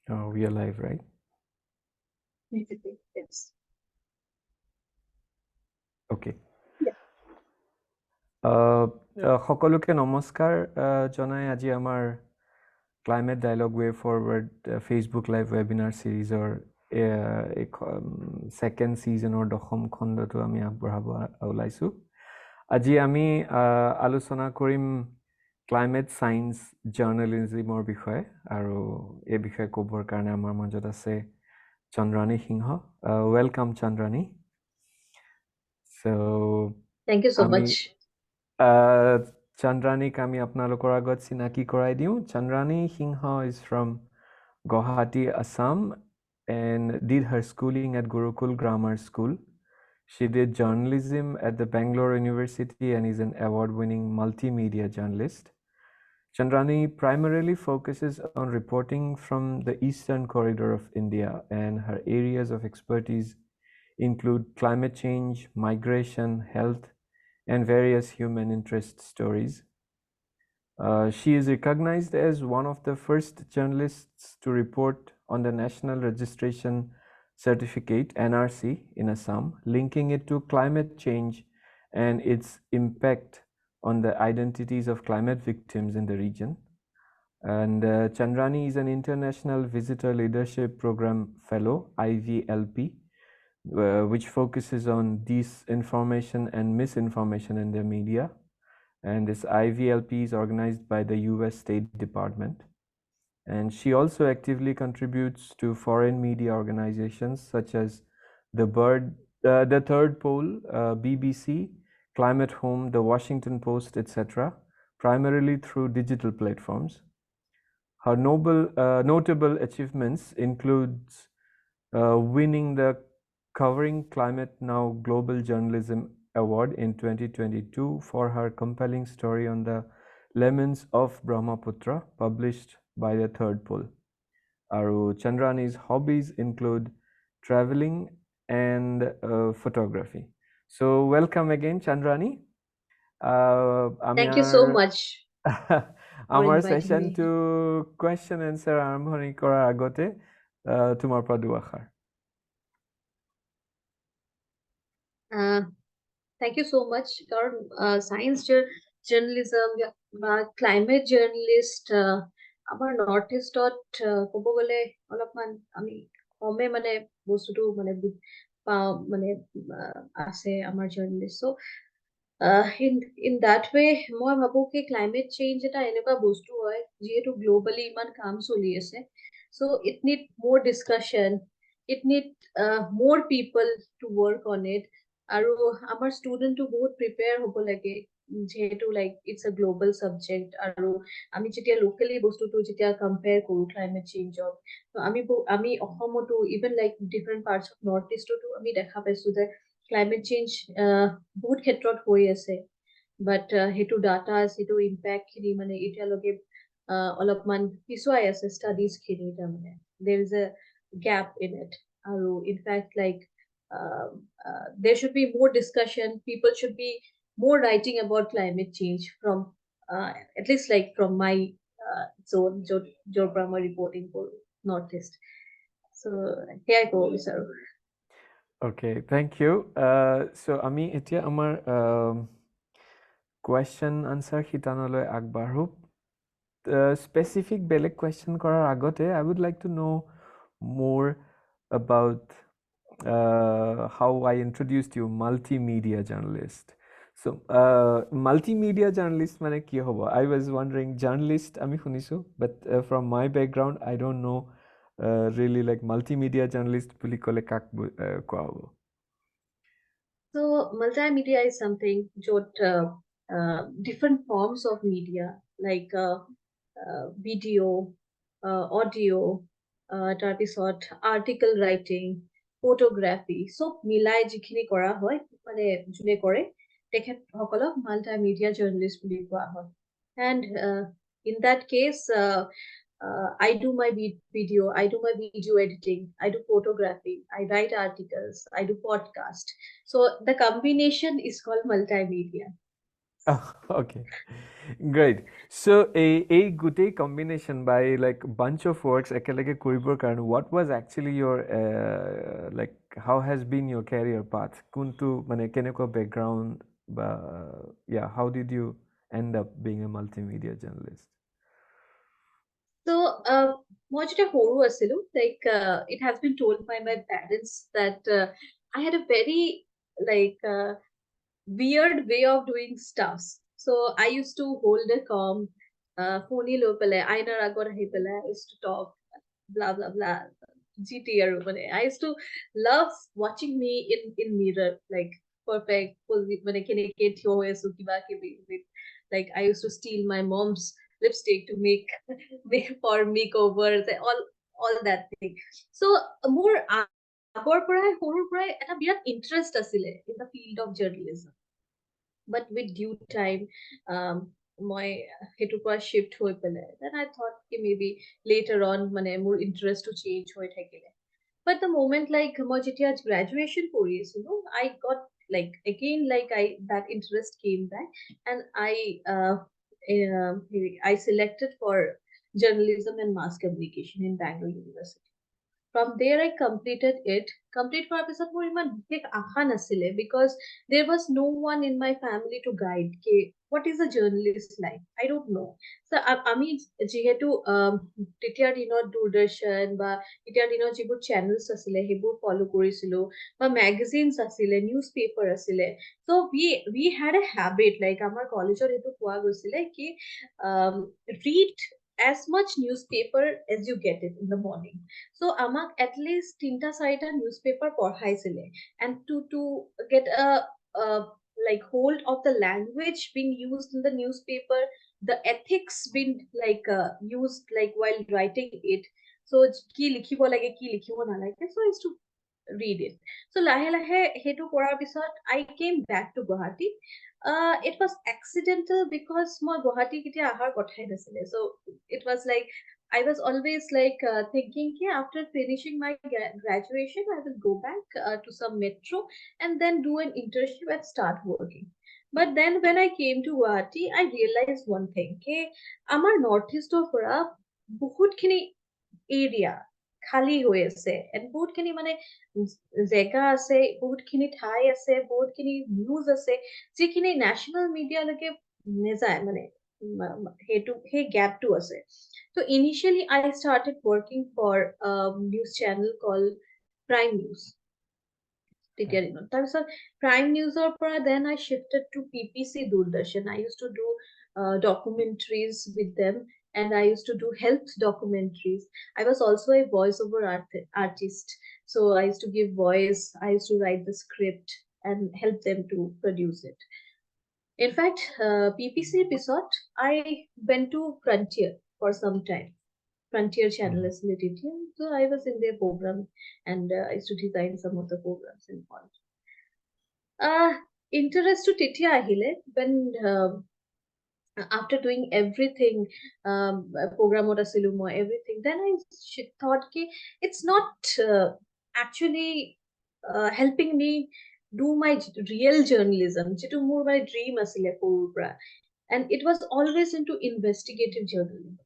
Oh, we are live, right? Yes. Okay. Yeah. সকলোকে নমস্কাৰ জনাই আজি আমাৰ climate dialogue way forward Facebook live webinar ছিৰিজৰ ছেকেণ্ড ছিজনৰ দশম খণ্ডটো আমি আগবঢ়াব ওলাইছোঁ। আজি আমি আলোচনা কৰিম ক্লাইমেট ছায়েন্স জাৰ্নেলিজিমৰ বিষয়ে, আৰু এই বিষয়ে ক'বৰ কাৰণে আমাৰ মাজত আছে Chandrani Singha. Welcome Chandrani. So Thank you so আমি much. চন্দ্ৰাণীক আমি আপোনালোকৰ আগত চিনাকি কৰাই দিওঁ। Chandrani Singha is from Guwahati, Assam, and did her schooling at Gurukul Grammar School. She did journalism at the Bangalore University and is an award-winning multimedia journalist. Chandrani primarily focuses on reporting from the eastern corridor of India, and her areas of expertise include climate change, migration, health, and various human interest stories. She is recognized as one of the first journalists to report on the National Registration Certificate (NRC) in Assam, linking it to climate change and its impact on the identities of climate victims in the region. And Chandrani is an International Visitor Leadership Program Fellow, IVLP, which focuses on disinformation and misinformation in the media. And this IVLP is organized by the US State Department. And she also actively contributes to foreign media organizations such as the Third Pole, BBC, Climate Home, The Washington Post, etc., primarily through digital platforms. Her notable achievements includes winning the Covering Climate Now Global Journalism Award in 2022 for her compelling story on the lemons of Brahmaputra, published by the Third Pole. Aru Chandrani's hobbies include traveling and photography. So welcome again, Chandrani. Thank you so much for আমাৰ inviting me. সেশনটো question answer আৰম্ভণি কৰাৰ আগতে তোমাৰ পৰা দুআষাৰ। Thank you so much. Science journalism বা climate journalist আমাৰ north ইষ্টত ক'ব গ'লে অলপমান আমি কমে মানে বস্তুটো মানে পাওঁ মানে আছে আমাৰ জাৰ্নেলিষ্ট। চ' in that way মই ভাবো কি ক্লাইমেট চেঞ্জ এটা এনেকুৱা বস্তু হয় যিহেতু গ্লোবালি ইমান কাম চলি আছে, so it need more discussion, it need more people to work on it, আৰু আমাৰ ষ্টুডেণ্টটো বহুত প্ৰিপেয়াৰ হ'ব লাগে যিহেতু like it's a global subject, আৰু আমি যেতিয়া লোকেলি বস্তুটো যেতিয়া কম্পেয়াৰ কৰোঁ ক্লাইমেট চেঞ্জক, আমি অসমতো even like different parts of north ইষ্টতো আমি দেখা পাইছোঁ যে ক্লাইমেট চেঞ্জ বহুত ক্ষেত্ৰত হৈ আছে, বাট সেইটো ডাটা সেইটো ইম্পেক্টখিনি মানে এতিয়ালৈকে অলপমান পিছুৱাই আছে ষ্টাডিজখিনি, তাৰমানে দেৰ is a gap in it. In fact, like there should be more discussion. People should be more writing about climate change from at least like from my zone, Jorbrahma reporting for Northeast. So here I go, sir. Okay, thank you. So আমি এতিয়া আমাৰ question answer শিতানলৈ আগবাঢ়ো। Specific বেলেগ question কৰাৰ আগতে I would like to know more about how I introduced you, multimedia journalist. So multimedia journalist মানে কি হ'ব? I was wondering, journalist আমি শুনিছো, but from my background I don't know really like multimedia journalist বুলি ক'লে কাক কোৱা হ'ব? So multimedia is something different forms of media like video, audio, তাৰপিছত article writing, photography, চব মিলাই যিখিনি কৰা হয় মানে যোনে কৰে তেখেতসকলক multimedia journalist বুলি কোৱা হয়। And in that case, I do my video, I do my video editing, I do photography, I write articles, I do podcast. So the combination is called multimedia. Okay, great. So a good combination by like bunch of works একেলগে কৰিবৰ কাৰণে what was actually your like how has been your career path কোনটো মানে কেনেকুৱা background বা yeah how did you end up being a multimedia journalist? So, মই যেতিয়া সৰু আছিলো, like it has been told by my parents that I had a very like weird way of doing stuffs. So I used to hold a calm, phone lo pele, aina agor ahi pele, I used to talk, blah blah blah. GT আৰু মানে I used to love watching me in mirror, like perfect, মানে কেনেকে থিয় হৈ আছো কিবা কিবি, like I used to steal my mom's lipstick to make for makeover, all that thing. So মোৰ আগৰ পৰাই সৰুৰ পৰাই এটা বিৰাট ইন্টাৰেষ্ট আছিলে in the field of journalism. But with due time, মই সেইটোৰ পৰা shift হৈ পেলাই, then I thought ki maybe later on মানে মোৰ interest to change হৈ থাকিলে. But the moment like মই যেতিয়া graduation কৰি আছিলো, I got like again like that interest came back, and I selected for journalism and mass communication in Bangalore University. From there I completed it. Complete কৰাৰ পিছত মোৰ ইমান বিশেষ আশা নাছিলে, because there was no one in my family to guide ke what is a journalist like. I don't know. So আমি যেহেতু তেতিয়াৰ দিনত দূৰদৰ্শন বা তেতিয়াৰ দিনত যিবোৰ চেনেলছ আছিলে সেইবোৰ ফলো কৰিছিলো, বা মেগাজিনছ আছিলে, নিউজ পেপাৰ আছিলে. So we had a habit, like আমাৰ কলেজত এইটো কোৱা গৈছিলে কি read as much newspaper as you get it in the morning. So amak at least tinta sarita newspaper পঢ়াইছিলে, and to get a like hold of the language being used in the newspaper, the ethics being like used like while writing it. So কি লিখিব লাগে কি লিখিব নালাগে, so I used to read it. So lahe lahe hetu porar pisot I came back to Guwahati. It was accidental because মই গুৱাহাটী কেতিয়া আহাৰ কথাই নাছিলে. So it was like I was always like thinking ki after finishing my graduation I will go back to some metro and then do an internship and start working. But then when I came to Guwahati, I realized one thing ki amar northeast of পৰা বহুত খিনি area খালি হৈ আছে, and বহুত খিনি মানে জেগা আছে, বহুত খিনি ঠাই আছে, বহুত খিনি নিউজ আছে যিখিনি নেশ্যনেল মিডিয়ালৈকে নেযায়, মানে সেইটো সেই গ্যাপটো আছে. So initially I started working for a news channel called Prime News. তেতিয়াৰ দিনত তাৰপিছত Prime Newsৰ পৰা then I shifted to PPC Doordarshan. I used to do documentaries with them, and I used to do health documentaries. I was also a voiceover artist. So I used to give voice, I used to write the script and help them to produce it. In fact, PPC episode, I went to Frontier for some time. Frontier channel is related here. So I was in their program, and I used to design some of the programs in college. Interest to Titia Ahile when after doing everything, program or silumo, everything, then I thought ki it's not actually helping me do my real journalism. Jitu more my dream asile korur pra, and it was always into investigative journalism.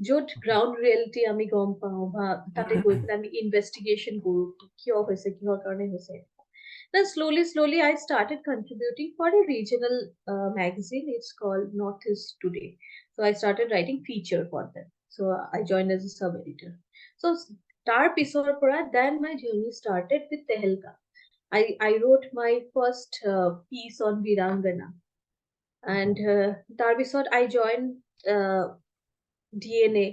য'ত ground reality আমি গম পাওঁ, বা তাতে গৈ পেলাই আমি investigation কৰোঁ কিয় হৈছে, কিহৰ কাৰণে হৈছে. Then slowly I started contributing for a regional magazine. It's called Northeast Today. So I started writing feature for them. So I joined as a sub editor. So tar pisor pora then my journey started with Tehelka. I wrote my first piece on Virangana, and tar pisor I joined DNA.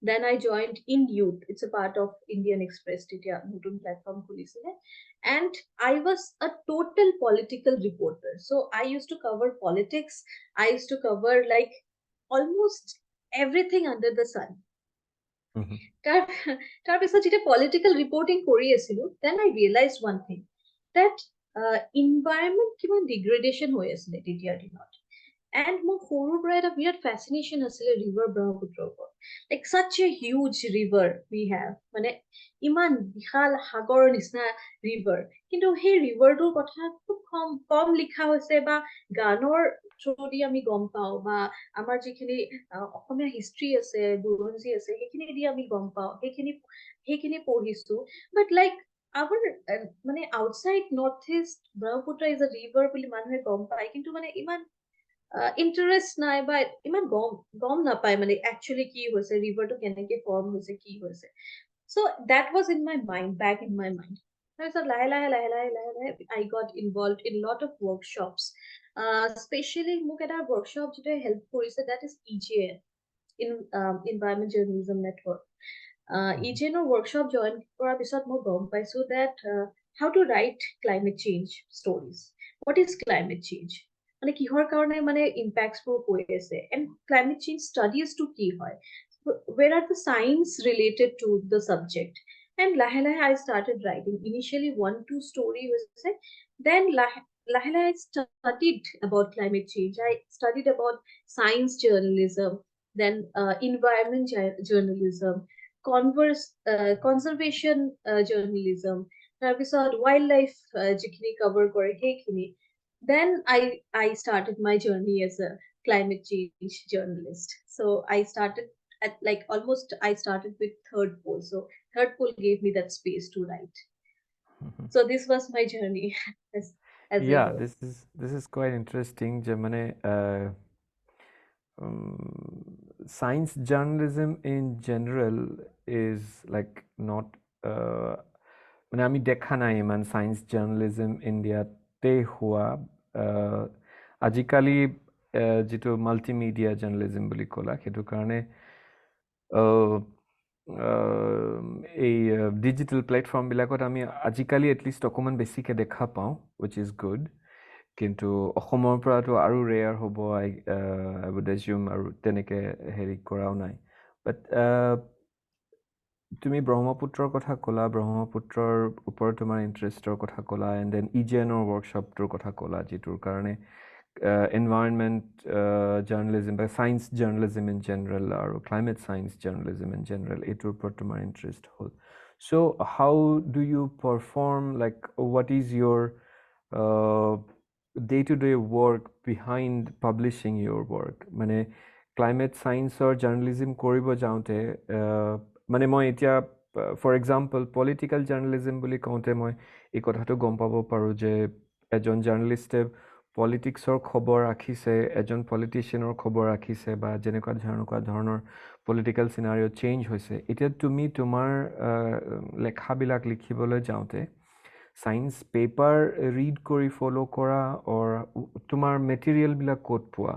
Then I joined In Youth. It's a part of Indian Express. Nutun platform khulisile. And I was a total political reporter. So I used to cover politics. I used to cover like almost everything under the sun. তাৰ পিছত যেতিয়া political reporting কৰি আছিলো, then I realized one thing, that environment কিমান degradation হৈ আছিলে তেতিয়াৰ দিনত. and মোৰ সৰুৰ পৰা এটা বিৰাট fascination আছিলে river ব্ৰহ্মপুত্ৰৰ ওপৰত, like such a huge river we have, মানে ইমান বিশাল সাগৰৰ নিচিনা river, কিন্তু সেই riverটোৰ কথা খুব কম লিখা হৈছে বা গানৰ থ্ৰু দি আমি গম পাওঁ বা আমাৰ যিখিনি অসমীয়া হিষ্ট্ৰী আছে বুৰঞ্জী আছে সেইখিনি দি আমি গম পাওঁ, সেইখিনি পঢ়িছো, but like our মানে outside northeast Brahmaputra is a river বুলি মানুহে গম পায়, কিন্তু মানে ইমান ইন্টাৰেষ্ট নাই বা ইমান গম নাপায় মানে একচুৱেলি কি হৈছে, ৰিভাৰটো কেনেকে ফৰ্ম হৈছে, কি হৈছে। So that was in my mind, back in my mind. তাৰপিছত লাহে I got involved in lot of workshops. Especially মোক এটা workshop যেটা help কৰিছে, that is EJN, in Environment Journalism Network. EJN workshop join কৰাৰ পিছত মই গম পাইছো that how to write climate change stories. What is climate change? মানে কিহৰ কাৰণে মানে impacts বোৰ হৈ আছে, and climate change studies to কি হয়, where are the science related to the subject, and lahe I started writing initially 1-2 story হৈছে, then lahe I studied about climate change, I studied about science journalism, then environment journalism, conservation journalism, তাৰপিছত wildlife যিখিনি cover কৰে সেইখিনি, then I started my journey as a climate change journalist. So I started at like almost I started with third pole. So third pole gave me that space to write. So this was my journey as yeah, a this is quite interesting যে মানে science journalism in general is like not মানে আমি দেখা নাই ইমান science journalism ইণ্ডিয়াতে হোৱা আজিকালি যিটো multimedia journalism বুলি ক'লা সেইটো কাৰণে এই ডিজিটেল প্লেটফৰ্মবিলাকত আমি আজিকালি এটলিষ্ট অকণমান বেছিকৈ দেখা পাওঁ, উইচ ইজ গুড, কিন্তু অসমৰ পৰাতো আৰু ৰেয়াৰ হ'ব, আই উড এজিউম, আৰু তেনেকৈ হেৰি কৰাও নাই। বাট তুমি ব্ৰহ্মপুত্ৰৰ কথা ক'লা, ব্ৰহ্মপুত্ৰৰ ওপৰত তোমাৰ ইণ্টাৰেষ্টৰ কথা ক'লা, এণ্ড দেন ইজেনৰ ৱৰ্কশ্বপটোৰ কথা ক'লা, যিটোৰ কাৰণে environment journalism বা science journalism in general আৰু climate science journalism in general এইটোৰ ওপৰত তোমাৰ ইণ্টাৰেষ্ট হ'ল। So how do you perform, like what is your day-to-day work behind publishing your work? মানে climate science or journalism কৰিব যাওঁতে মানে মই এতিয়া ফৰ এক্সাম্পল পলিটিকেল জাৰ্নেলিজম বুলি কওঁতে মই এই কথাটো গম পাব পাৰোঁ যে এজন জাৰ্নেলিষ্টে পলিটিক্সৰ খবৰ ৰাখিছে, এজন পলিটিচিয়ানৰ খবৰ ৰাখিছে, বা যেনেকুৱা ধৰণৰ পলিটিকেল চিনাৰিঅ' চেঞ্জ হৈছে। এতিয়া তুমি তোমাৰ লেখাবিলাক লিখিবলৈ যাওঁতে ছায়েন্স পেপাৰ ৰিড কৰি ফ'ল' কৰা, অৰ তোমাৰ মেটেৰিয়েলবিলাক ক'ত পোৱা?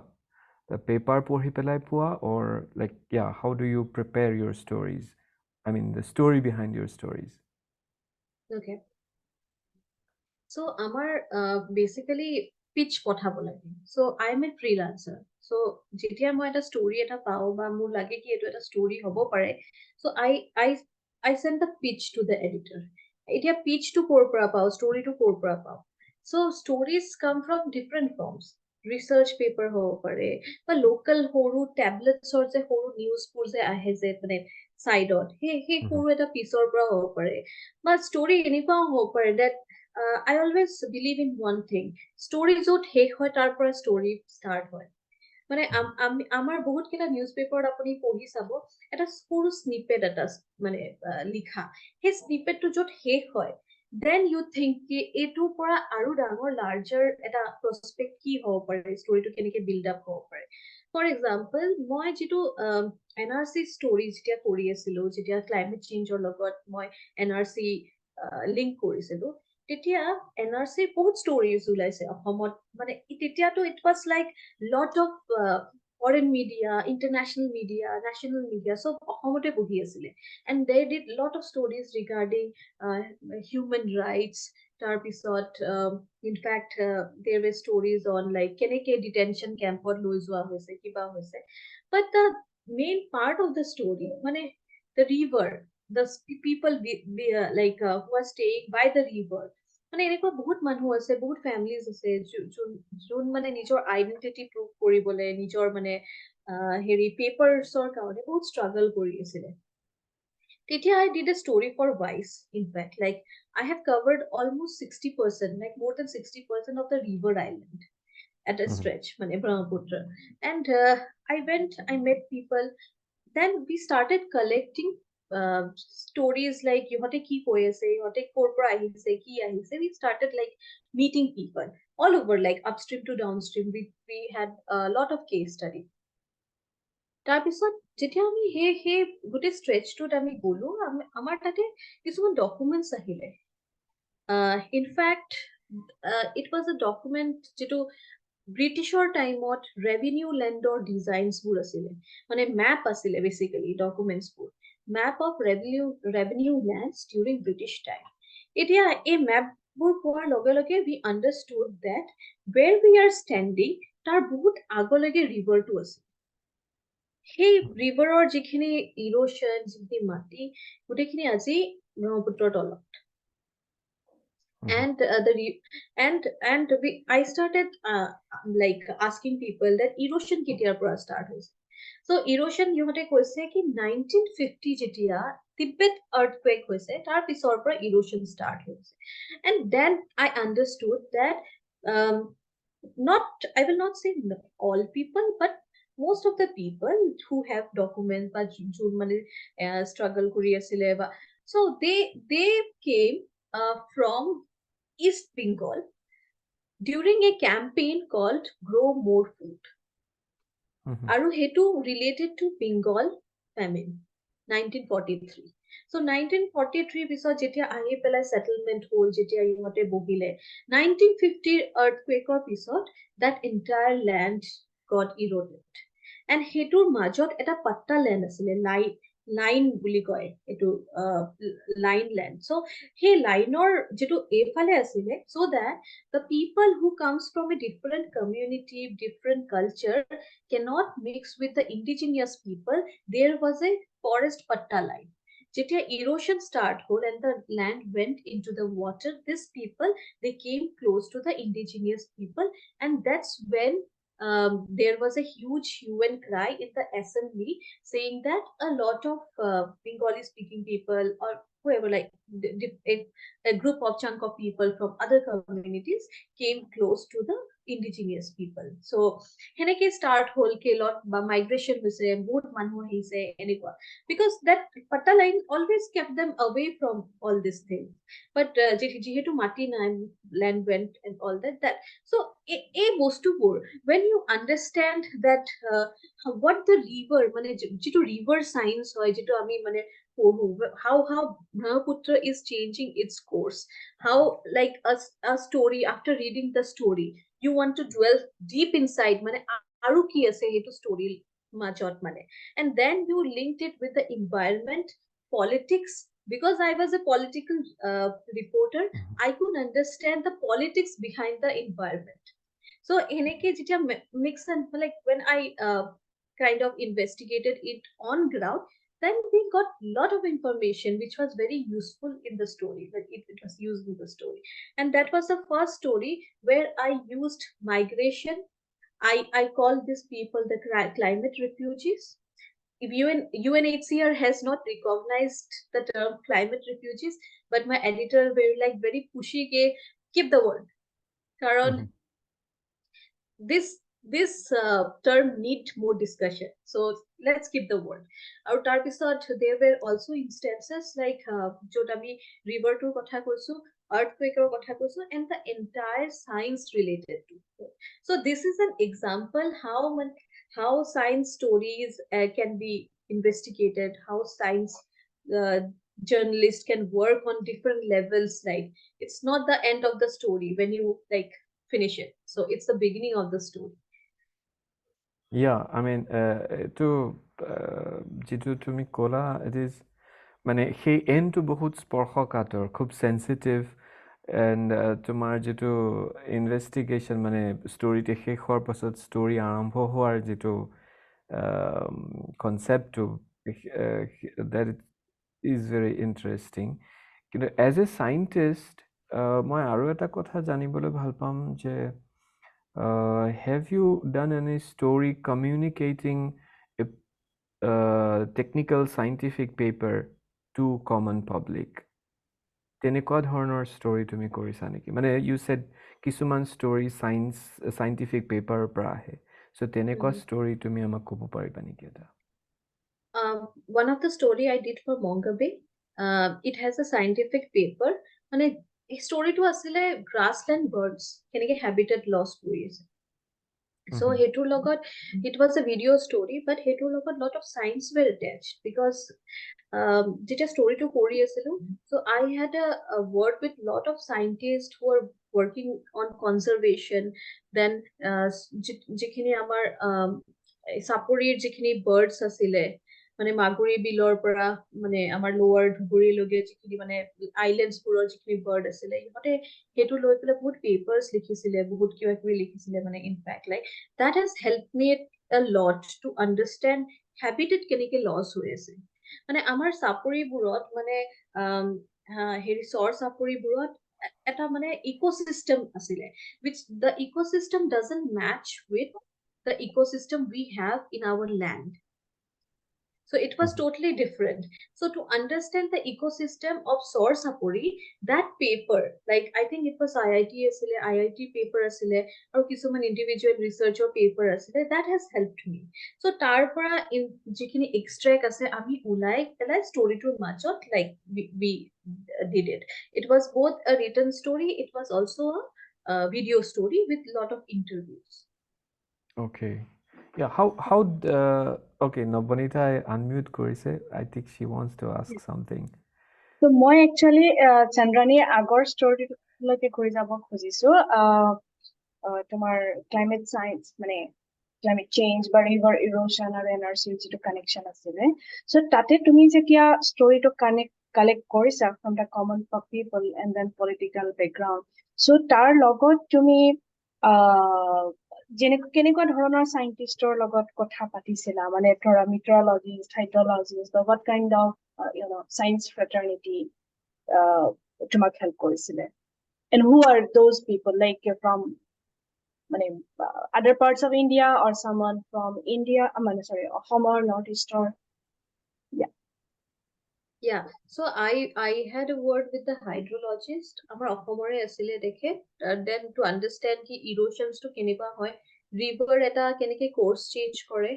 পেপাৰ পঢ়ি পেলাই পোৱা, or like how do you prepare your stories? I mean, the story behind your stories. Okay. So, our basically pitch পঠাব লাগে. So, I am a freelancer. So, যেতিয়া মই এটা story এটা পাওঁ বা মোৰ লাগে কি এইটো এটা story হ'ব পাৰে, so I send the pitch to the editor. এতিয়া pitch to ক'ৰ পৰা পাওঁ, story to ক'ৰ পৰা পাওঁ? So, stories come from different forms. Research paper হ'ব পাৰে বা local সৰু tablets যে সৰু newsবোৰ যে আহে যে মানে চাইডত, সেই সৰু এটা পিছৰ পৰা হ'ব পাৰে, বা ষ্টৰি এনেকুৱাও হ'ব পাৰে that I always believe in one thing, story য'ত শেষ হয় তাৰ পৰা story start হয়। মানে আমাৰ বহুত কেইটা নিউজ পেপাৰত আপুনি পঢ়ি চাব, এটা সৰু স্নিপেট এটা মানে লিখা, সেই স্নিপেটটো য'ত শেষ হয়, then you think কি এইটোৰ পৰা আৰু ডাঙৰ লাৰ্জাৰ এটা প্ৰস্পেক্ট কি হ'ব পাৰে, ষ্টৰিটো কেনেকে বিল্ড আপ হ'ব পাৰে। ফৰ এক্সাম্পল, মই যিটো NRC ষ্টৰি যেতিয়া কৰি আছিলো, যেতিয়া ক্লাইমেট চেঞ্জৰ লগত মই NRC লিংক কৰিছিলো, তেতিয়া NRC বহুত ষ্টৰিজ ওলাইছে অসমত, মানে তেতিয়াতো it was like lot of foreign media, international media, national media, so অসমতে বহি আছিলে, and they did lot of stories regarding human rights. তাৰপিছত in fact there were stories on like কেনেকে detention campত লৈ যোৱা হৈছে, কিবা হৈছে, but the main part of the story, মানে the river, the people who are staying by the river, মানে এনেকুৱা বহুত মানুহ আছে, বহুত ফেমিলিজ আছে যোন মানে নিজৰ আইডেন্টিটি প্ৰুভ কৰিবলৈ নিজৰ মানে হেৰি পেপাৰ্ছৰ কাৰণে বহুত ষ্ট্ৰাগল কৰি আছিলে। তেতিয়া I did a story for Vice, in fact. Like, I have covered almost 60%, like more than 60% of the river island at a stretch, মানে Brahmaputra. And I met people. Then we started collecting stories like ইহঁতে কি কৈ আছে, ইহঁতে ক'ৰ পৰা আহিছে, কি আহিছে. We started like meeting people all over, like upstream to downstream. We had a lot of case study. তাৰপিছত যেতিয়া আমি সেই গোটেই ষ্ট্ৰেচটোত আমি গ'লো, আমাৰ তাতে কিছুমান ডকুমেণ্টছ আহিলে। In fact it was a document যিটো ব্ৰিটিছৰ টাইমত ৰেভিনিউ লেণ্ডৰ ডিজাইনছবোৰ আছিলে, মানে মেপ আছিলে বেচিকেলি ডকুমেণ্টছবোৰ, map of revenue lands during British time. এতিয়া এই মেপবোৰ পোৱাৰ লগে লগে we understood that where we are standing তাৰ বহুত আগলৈকে ৰিভাৰটো আছে। সেই ৰিভাৰৰ যিখিনি ইৰোশ্যন, যিখিনি মাটি, গোটেইখিনি আজি ব্ৰহ্মপুত্ৰৰ তলত। And I started like asking people that erosion কেতিয়াৰ পৰা start হৈছে. So erosion ইহঁতে কৈছে কি 1950 যেতিয়া তিব্বেত earthquake হৈছে তাৰ পিছৰ পৰা erosion start হৈছে. And then I understood that I will not say all people, but most of the people who have documents বা যোন মানে struggle কৰি আছিলে বা so they came from East Bengal during a campaign called Grow More Food. আৰু সেইটো related to Bengal famine 1943. So 1943 পিছত যেতিয়া আহি পেলাই settlement হ'ল, যেতিয়া ইহঁতে বহিলে 1950 earthquakeৰ পিছত that entire land got eroded. And সেইটোৰ মাজত এটা পাট্টা লেণ্ড আছিলে, লাইন বুলি কয় এইটো, লাইন লেণ্ড। চ' সেই লাইনৰ যিটো এইফালে আছিলে, so that the people who comes from a different community, different culture cannot mix with the indigenous people. There was a forest patta line. যেতিয়া erosion start hole and the land went into the water, these people, they came close to the indigenous people, and that's when there was a huge hue and cry in the assembly saying that a lot of Bengali speaking people or whoever, like a group of chunk of people from other communities came close to the indigenous people. So heneke start hol kelot ba migration hoise, bahut manu ahise enekwa, because that patta line always kept them away from all these things. But jehetu mati nai, land went and all that so এই বস্তুবোৰ, when you understand that what the river, মানে যেটো river science হয়, যেটো আমি মানে পঢ়ো, how Brahmaputra is changing its course, how like a story, after reading the story you want to dwell deep inside, মানে আৰু কি আছে সেইটো story মাজত মানে, and then you linked it with the environment, politics, because I was a political reporter. I could understand the politics behind the environment. So এনেকে যেতিয়া mix and like when I kind of investigated it on ground, then we got a lot of information which was very useful in the story, like it was used in the story. And that was the first story where I used migration. I called these people the climate refugees. If UNHCR has not recognized the term climate refugees, but my editor were like very pushy ke keep the word, karon this term need more discussion, so let's keep the word. Aru tar pisot there were also instances like jot ami river tur kotha koisu, earthquake or kotha koisu, and the entire science related to. So this is an example how science stories can be investigated, how science uh, journalists can work on different levels. Like, it's not the end of the story when you like finish it, so it's the beginning of the story. Yeah, I mean, to যিটো তুমি ক'লা, it is মানে সেই এণ্ডটো বহুত স্পৰ্শকাতৰ, খুব sensitive, and তোমাৰ যিটো ইনভেষ্টিগেশ্যন, মানে ষ্টৰিটো শেষ হোৱাৰ পাছত ষ্টৰি আৰম্ভ হোৱাৰ যিটো কনচেপ্টটো, that is very interesting. কিন্তু এজ এ চাইণ্টিষ্ট মই আৰু এটা কথা জানিবলৈ ভাল পাম যে have you done any story communicating a technical scientific paper to common public? তেনেকুৱা ধৰণৰ ষ্টৰী তুমি কৰিছা নেকি? মানে ইউ ছেড কিছুমান ষ্টৰী চাইণ্টিফিক পেপাৰৰ পৰা আহে, চ' তেনেকুৱা ষ্টৰী তুমি আমাক ক'ব পাৰিবা নেকি এটা? One of the story I did for 𝘊𝘭𝘵, it has a scientific paper. মানে এই ষ্টৰীটো আছিলে grassland birds কেনেকে habitat loss কৰি আছে. So hetur logot it was a video story, but hetur logot lot of science were attached because jeta story to kori asilu. So I had a word with lot of scientists who are working on conservation. Then jikhini amar saporir jikhini birds asile, মানে মাগুৰী বিলৰ পৰা মানে আমাৰ লোৱাৰ ধুবুৰী লগে যিখিনি মানে islands পুৰৰ যিখিনি bird আছিলে ইহঁতে সেইটো লৈ পেলাই বহুত পেপাৰ্ছ লিখিছিলে, বহুত কিবা কিবি লিখিছিলে মানে in fact like that has helped me a lot to understand habitat কেনেকে লছ হৈ আছে. মানে আমাৰ চাপৰিবোৰত মানে হেৰি চৰ চাপৰিবোৰত এটা মানে ইকোচিষ্টেম আছিলে, which the ecosystem doesn't match with the ecosystem we have in our land. So it was totally different. So to understand the ecosystem of Sor Sapori, that paper, like I think it was IIT paper asile, or kisuman individual researcher paper asile, that has helped me. So tar pora in jikhini extract ase ami ulai pelai story to machot like we did it. It was both a written story, it was also a video story with a lot of interviews. Okay. Yeah, how okay, Navbanita unmute korise. I think she wants to ask something. So moi actually Chandrani agor story loke kori jabo khojisu tomar climate science mane climate change বা river erosion আৰু energy যেটো connection asile. So tate tumi jetia story to collect korisa from the common people and then political background. So tar logot tumi কেনেকুৱা ধৰণৰ সাইন্টিষ্টৰ লগত কথা পাতিছিলা, মানে ধৰা মিটাৰলজিষ্ট, হাইড্ৰলজিষ্ট, বা what kind of science fraternity তোমাক হেল্প কৰিছিলে, and who are those people, like you're from other parts of India or someone from India, Assam or Northeast or Yeah, so I had a word with the hydrologist. Amar Assam asile dekhe, then to understand ki erosions to keneba hoy, river eta keneke course change kore,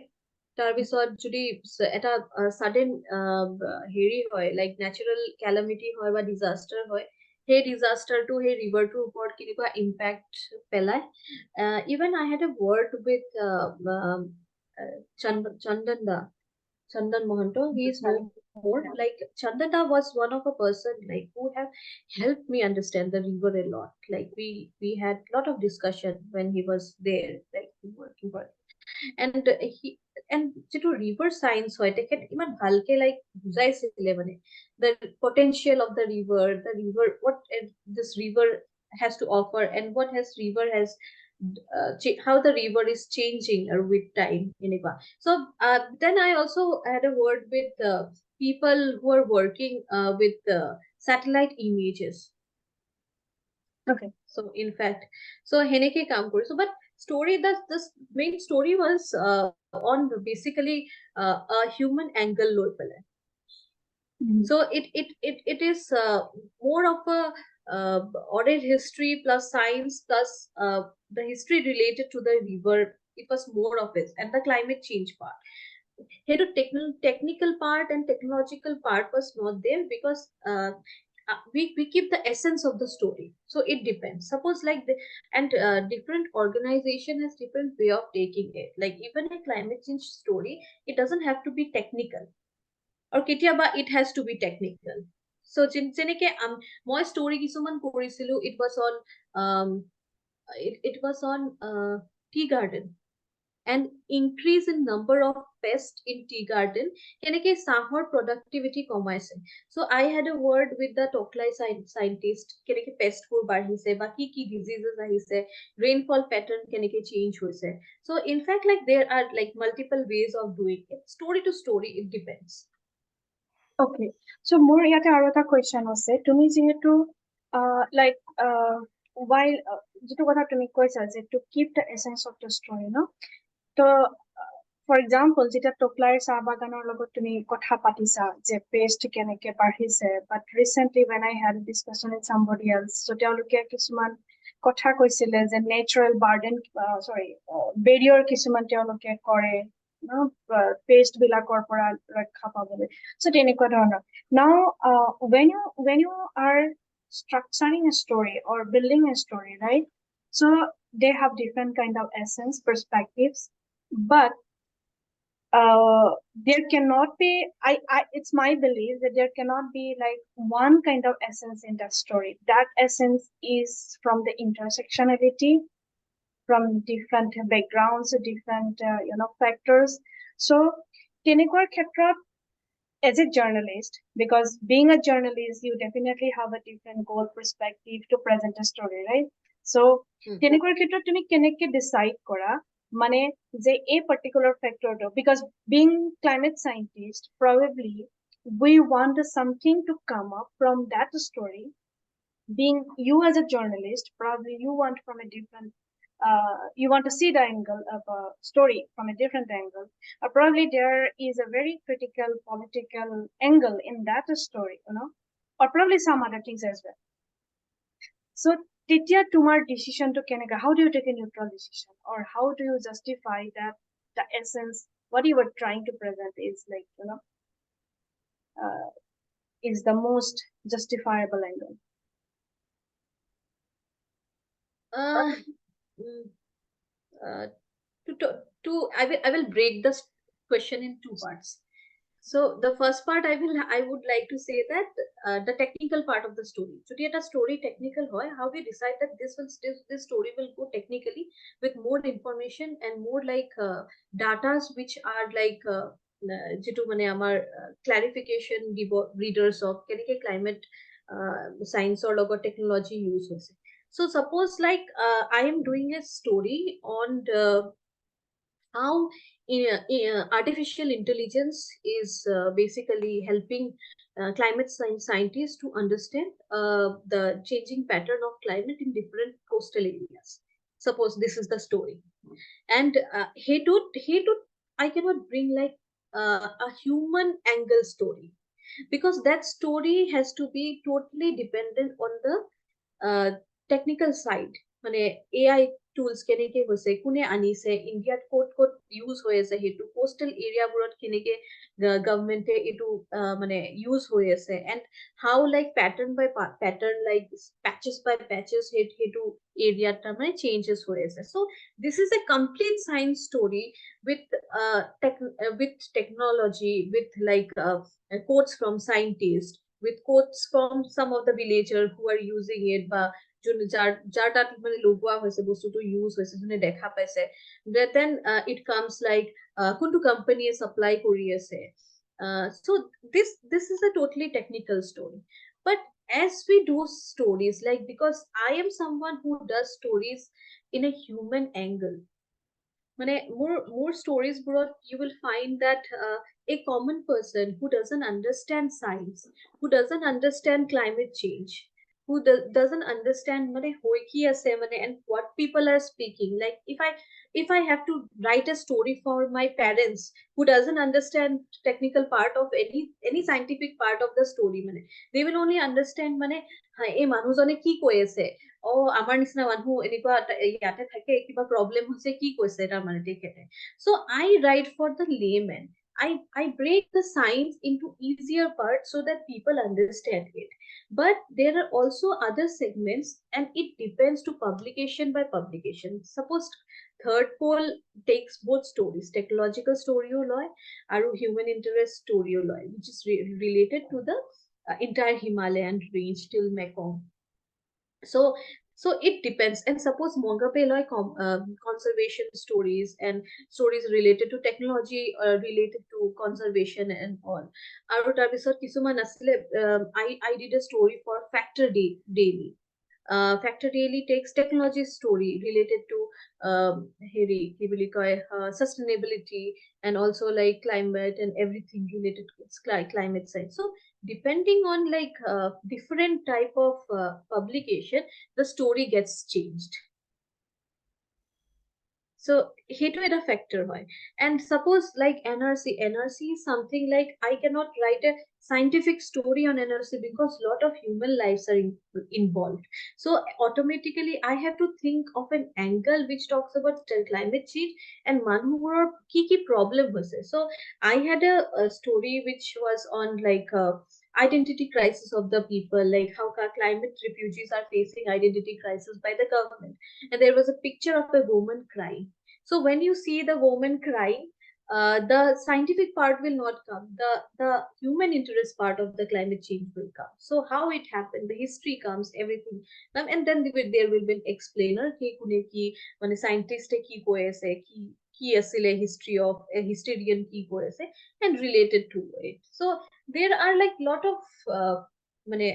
tar bisot jodi eta sudden heri hoy, like natural calamity hoy ba disaster hoy, hey disaster to hey river to upor keneba impact pelai. Even I had a word with Chandan Mohanto. He is no more. Like Chandana was one of a person like who have helped me understand the river a lot. Like we had a lot of discussion when he was there, like working for. And he and যেটো river science হয় তেখেত ইমান ভালকে like বুজাইছিলে মানে the potential of the river what this river has to offer and what has river has how the river is changing or with time. So then I also had a word with people who are working with satellite images. Okay. So in fact, so heneke kaam koriso, but story this main story was on basically a human angle loi pele. So it is more of a oral history plus science plus the history related to the river. It was more of it, and the climate change part. Here technical part and technological part was not there because we keep the essence of the story. So it depends. Suppose like different organization has different way of taking it. Like even a climate change story, it doesn't have to be technical, or ketiaba it has to be technical. So jeneke moi story kisuman korisilu, it was on tea garden and increase in number of pests in tea garden keneke sahor productivity komaise. So I had a word with the Toklai scientist keneke pest pur barhise ba ki diseases ahise, rainfall pattern keneke change hoise. So in fact like there are like multiple ways of doing it. Story to story it depends. Okay, so মোৰ ইয়াতে আৰু এটা question আছে, তুমি যেহেতু like while যেটো কথা তুমি কৈছা যে to keep the essence of the story, no? তো for example, যেতিয়া টকলাৰ চাহ বাগানৰ লগত তুমি কথা পাতিছা যে পেষ্ট কেনেকে বাঢ়িছে, but recently when I had a discussion with somebody else, so তেওঁলোকে কিছুমান কথা কৈছিলে যে natural burden, barrier কিছুমান তেওঁলোকে কৰে, no, পেষ্ট বিলাকৰ পৰা ৰক্ষা পাবলৈ, so তেনেকুৱা ধৰণৰ. Now when you are structuring a story or building a story, right? So they have different kind of essence, perspectives, but there cannot be, it's my belief that there cannot be like one kind of essence in that story. That essence is from the intersectionality, from different backgrounds, different factors. So তেনেকুৱাৰ ক্ষেত্ৰত, as a journalist, because being a journalist, you definitely have a different goal perspective to present a story, right? So তেনেকুৱাৰ ক্ষেত্ৰত তুমি কেনেকে decide কৰা মানে যে এই particular factor to, because being climate scientist, probably we want something to come up from that story. Being you as a journalist, probably you want from a different you want to see the angle of a story from a different angle. Probably there is a very critical political angle in that story, or probably some other things as well. So তেতিয়া তোমাৰ decision to কেনেকা, how do you take a neutral decision, or how do you justify that the essence, what you were trying to present is like, is the most justifiable angle? I will break this question in two parts. So the first part I would like to say that the technical part of the story. Today a story technical hoy, how we decide that this story will go technically with more information and more like datas which are like যেটো মানে আমার clarification give readers of কেনেকে climate science or লগত technology use হৈছে. So suppose like I am doing a story on how artificial intelligence is basically helping climate science scientists to understand the changing pattern of climate in different coastal areas. Suppose this is the story, and I cannot bring like a human angle story, because that story has to be totally dependent on the technical side. মানে AI tools কেনেকে হৈছে, কোনে আনিছে, ইণ্ডিয়াত ক'ত use হৈ আছে, সেইটো কোষ্টেল এৰিয়াবোৰত কেনেকে গভৰ্ণমেণ্টে এইটো মানে ইউজ হৈ আছে, and how like pattern by pattern, like paces by paces সেইটো এৰিয়াত তাৰমানে চেঞ্জেছ হৈ আছে. So' this is a complete science story with technology, with like quotes from scientists, with quotes from some of the villagers who are using it, বা যাৰ তাত মানে লগোৱা হৈছে বস্তুটো ইউজ হৈছে, যোনে দেখা পাইছে, then it comes like কোনটো কোম্পানীয়ে সাপ্লাই কৰি আছে. So this is a totally technical story. But as we do stories, like, because I am someone who does stories in a human angle, মানে more stories brought, you will find that a common person who doesn't understand science, who doesn't understand climate change, who doesn't understand mane hoy ki ase mane and what people are speaking, like if I have to write a story for my parents who doesn't understand technical part of any scientific part of the story, mane they will only understand mane ha ei manujone ki koi ase, o amar nisna manhu eniko yate thake kiba problem hoise ki koise ta mane tekhete. So I write for the layman. I break the science into easier parts so that people understand it. But there are also other segments, and it depends to publication by publication. Suppose third pole takes both stories, technological story loy and human interest story loy, which is related to the entire Himalayan range till Mekong. So it depends. And suppose mongape loy conservation stories and stories related to technology, related to conservation and all. Aru tar bisot kisuman asile, I did a story for Factor Daily. Factor Daily takes technology story related to sustainability, and also like climate and everything related to climate science. So depending on like different type of publication, the story gets changed. So সেইটো এটা factor হয়. And suppose like NRC is something like I cannot write a scientific story on NRC because lot of human lives are involved. So automatically I have to think of an angle which talks about climate change and মানুহবোৰৰ কি problem হৈছে. So I had a story which was on like identity crisis of the people, like how climate refugees are facing identity crisis by the government. And there was a picture of a woman crying. So when you see the woman crying, the scientific part will not come. The human interest part of the climate change will come. So how it happened, the history comes, everything. And then there will be an explainer ki kune ki mane scientist ki koi ase ki asile history of a historian ki koi ase and related to it. So there are like lot of mane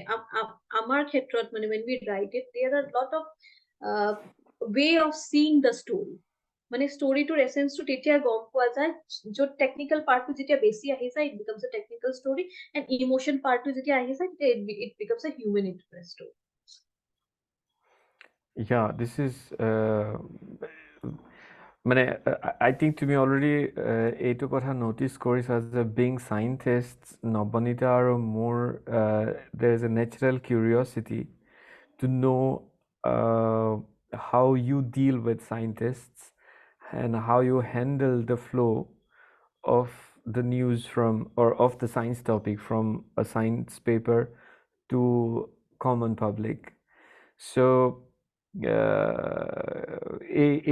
amar khetrot mane when we write it, there are lot of way of seeing the story. মানে স্টোরিটোৰ এসেন্সটো তেতিয়া গম পোৱা যায় য'ত technical পাৰ্টটো যেতিয়া বেছি আহি যায়, it becomes a technical story, and emotion পাৰ্টটো যেতিয়া আহি যায় it becomes a human interest story. Yeah, this is মানে I think তুমি already এইটো কথা notice কৰিছা যে being scientists নবনিতা আৰু মোৰ there is a natural curiosity to know how you deal with scientists and how you handle the flow of the news from or of the science topic from a science paper to common public. So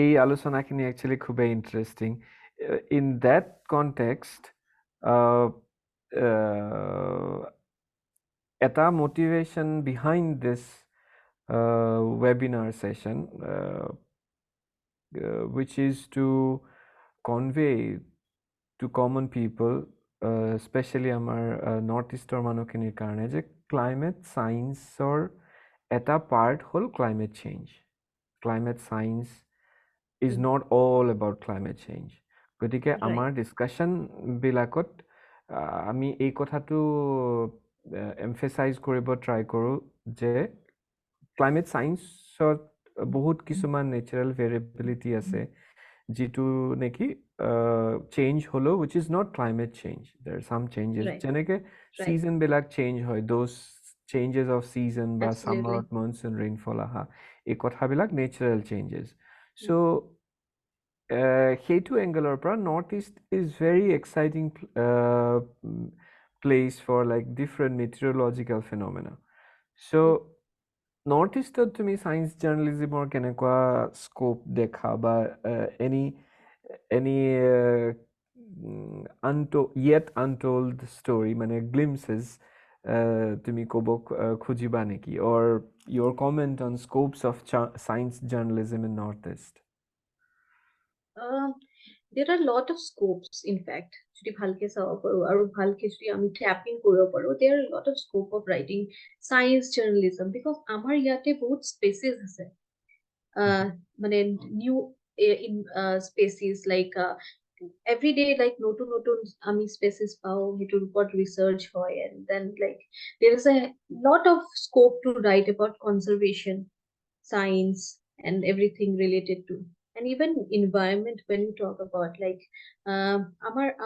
এই আলোচনাখিনি actually খুবেই interesting. In that context, এটা motivation behind this webinar session, which is to convey to common people, especially আমাৰ north ইষ্টৰ মানুহখিনিৰ কাৰণে যে climate ছায়েন্সৰ এটা part হ'ল climate change. Climate science is not all about climate change. গতিকে আমাৰ ডিছকাশ্যনবিলাকত আমি এই কথাটো এমফেচাইজ কৰিব ট্ৰাই কৰোঁ যে ক্লাইমেট ছায়েন্সত বহুত কিছুমান নেচাৰেল ভেৰিয়েবিলিটি আছে যিটো নেকি চেঞ্জ হ'লেও which is not climate change. There are some changes. যেনেকে ছিজনবিলাক চেঞ্জ হয়, those changes of season বা summerত monsoon rainfall আহা, এই কথাবিলাক natural changes. So সেইটো এংগলৰ পৰা north East is very exciting place for like different meteorological phenomena. So north ইষ্টত তুমি ছায়েন্স জাৰ্ণালিজিমৰ কেনেকুৱা স্কোপ দেখা বা any yet untold story মানে glimpses তুমি ক'ব খুজিবা নেকি, or your comment on scopes of science journalism in Northeast? There are a lot of scopes, in fact. যদি ভালকে চাব পাৰো আৰু ভালকে যদি আমি ট্যাপ ইন কৰিব পাৰো, there are a lot of scope of writing science journalism because আমাৰ ইয়াতে বহুত স্পেচেস আছে, মানে new in spaces like every day like নতুন নতুন আমি স্পেসেস পাও, হেতুৰ ওপৰত ৰিসাৰ্চ হয়, and then like there is a lot of scope to write about conservation science and everything related to, and even environment. When you talk about like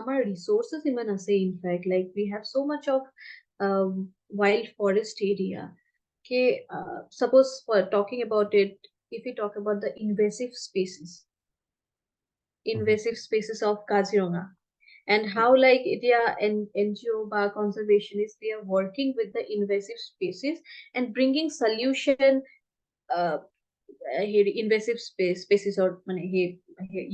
our resources iman ase, in fact like we have so much of wild forest area. Okay, suppose for talking about it, if we talk about the invasive species of Kaziranga, and how like India and NGO বা conservationists, they are working with the invasive species and bringing solution invasive species or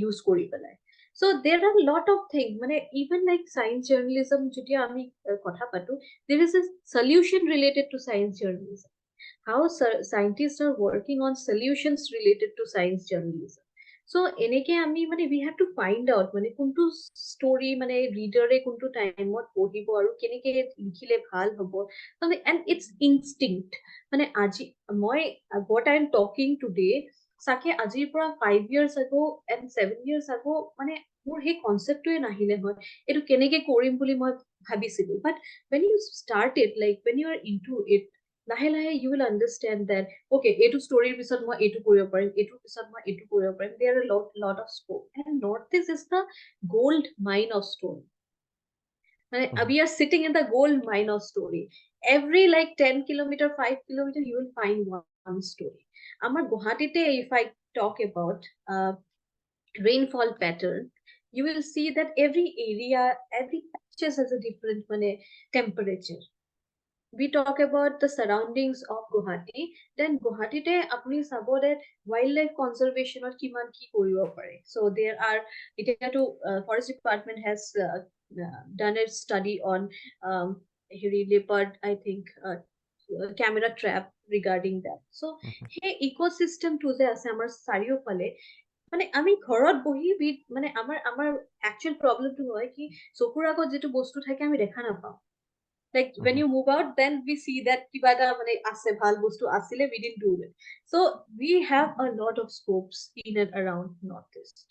use kori pelai. So there are a lot of things, even like science journalism jodi ami kotha patu, there is a solution related to science journalism, how scientists are working on solutions related to science journalism. So eneke ami we have to find out kuntu story reader e kuntu time ot pohibo aru keneke likhile bhal hobo, and it's instinct. Aji moi what I am talking today sake ajir pora 5 years ago and 7 years ago মোৰ সেই কনসেপ্টটোৱে নাহিলে হয় এটো কেনেকে কৰিম বুলি মই ভাবিছিলো but when you start it like when you are into it লাহে লাহে you will understand that okay এইটো ষ্টৰীৰ পিছত মই এইটো কৰিব পাৰিম এইটো পিছত মই এইটো কৰিব পাৰিম there are a lot of scope and northeast is the gold mine of story we are sitting in the gold mine of story every like 10 kilometer 5 kilometer you will find one story amar Guwahatite if I talk about rainfall pattern you will see that every area every patches has a different temperature we talk about the surroundings of Guwahati, then Guwahati te apni sabo that wildlife conservation or kiman ki koribo pare. So there are forest department has done a study on leopard I think camera trap regarding that. So hey ecosystem to the Assamar sario pale মানে আমি ঘৰত বহি মানে আমাৰ actual problem টো হয় কি চকুৰ আগত যেটো বস্তু থাকে আমি দেখা নাপাওঁ like when you move out then we see that kiba eta mane ase bhal bostu asile we didn't do it so we have a lot of scopes in and around northeast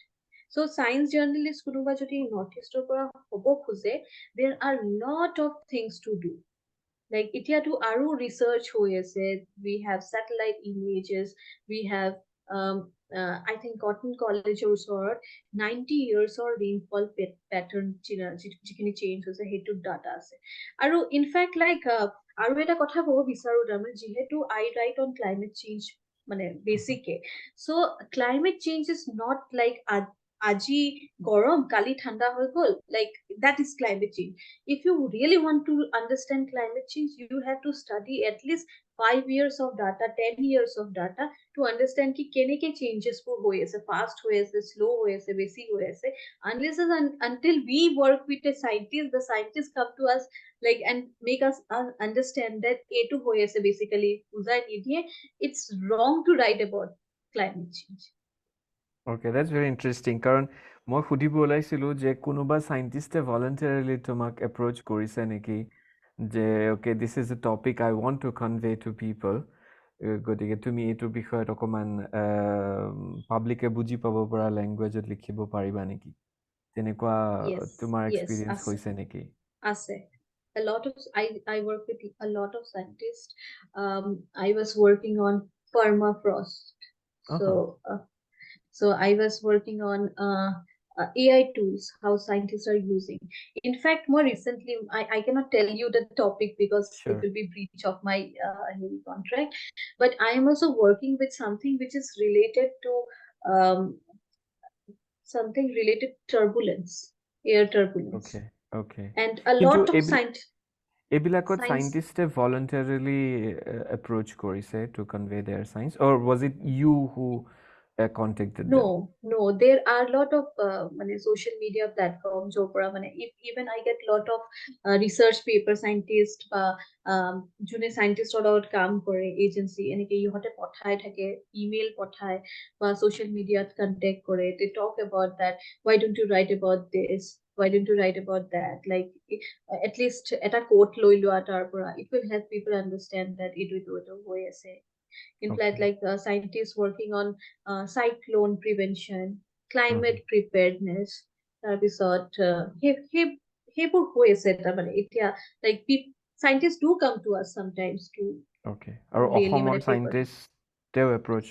so science journalist kunuba jodi northeast or pora hobo khoje there are lot of things to do like এতিয়া to aru research hoi ase we have satellite images we have I think Cotton College or 90 years or rainfall pattern jikhini change hoise hetu data ase aru in fact like aru eta kotha kobo bisaru tarmane jihetu I write on climate change মানে বেসিকে so climate change is not like আজি গরম কালি ঠান্ডা হয়ে গল like that is climate change if you really want to understand climate change you have to study at least 5 years of data 10 years of data to understand ki keneke changes pur hoye ase fast hoye ase slow hoye ase basic hoye ase unless and until we work with a scientist the scientists come to us like and make us understand that etu hoye ase basically bujai nidiye it's wrong to write about climate change. Okay, that's very interesting. Karan, মই সুধিব ওলাইছিলো যে কোনোবা সাইন্টিস্টে voluntarily তোমাক approach কৰিছে নেকি যে okay this is a topic I want to convey to people গতিকে তুমি এইটো বিষয়ত অকমান পাব্লিকে বুজি পাব পৰা ল্যাঙ্গুৱেজত লিখিব পাৰিবা নেকি তেনেকুৱা তোমাৰ এক্সপেৰিয়েন্স হৈছে নেকি আছে a lot of I work with a lot of scientists I was working on permafrost so I was working on AI tools, how scientists are using. In fact, more recently, I cannot tell you the topic because it will be breach of my contract. But I am also working with something which is related to something related to turbulence, air turbulence. Okay. And a lot of scientists. Ebilakot scientists voluntarily approach korise to convey their science, or was it you who contacted them? No, there are a lot of social media platforms if even I get lot of research paper scientist বা june scientist লগত কাম কৰে agency এনেকে ইহতে পঠাই থাকে email পঠায় বা social media contact কৰে they talk about that why don't you write about this why don't you write about that like at least eta quote loi loa tar pora it will help people understand that etu hoi ase in fact like scientists working on cyclone prevention climate preparedness তাৰপিছত সেইবোৰ হৈ আছে তাৰমানে এতিয়া like scientists do come to us sometimes to আৰু অসমৰ scientists they approach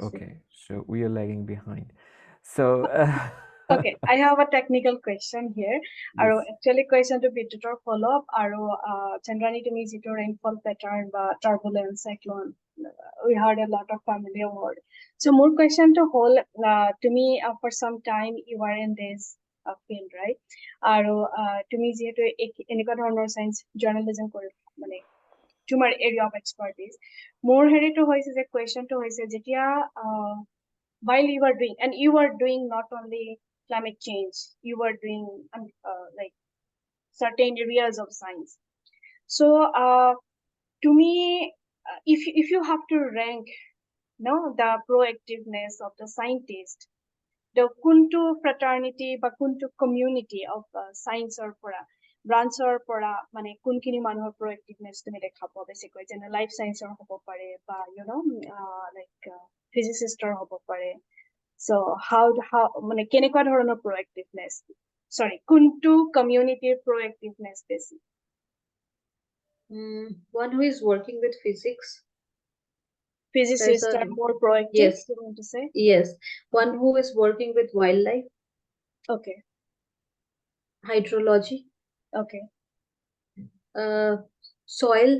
okay so we are lagging behind so okay I have a technical question here aro actually question to bitutor follow up aro Chandrani tumi jitor rainfall pattern ba turbulence cyclone we heard a lot of familiar word so more question to whole to me for some time you are in this field right aro tumi jeto enika dhoroner science journalism kore mane tumar area of expertise more heri to hoise je question to hoise jetia while you are doing and you are doing not only climate change you are doing like certain areas of science so to me if you have to rank the proactiveness of the scientist the kuntu fraternity ba kuntu community of science or pora branch or pora mane kunkini manuhor proactiveness tumi dekhabo basically jena life science or hobo pare ba like physicist or hobo pare So how মানে কেনেকুৱা ধৰণৰ proactiveness, sorry, কোনটো community proactiveness বেছি? One who is working with physics. Physicists are more proactive, yes, you want to say? Yes, one who is working with wildlife. Okay. Hydrology. Okay. Soil.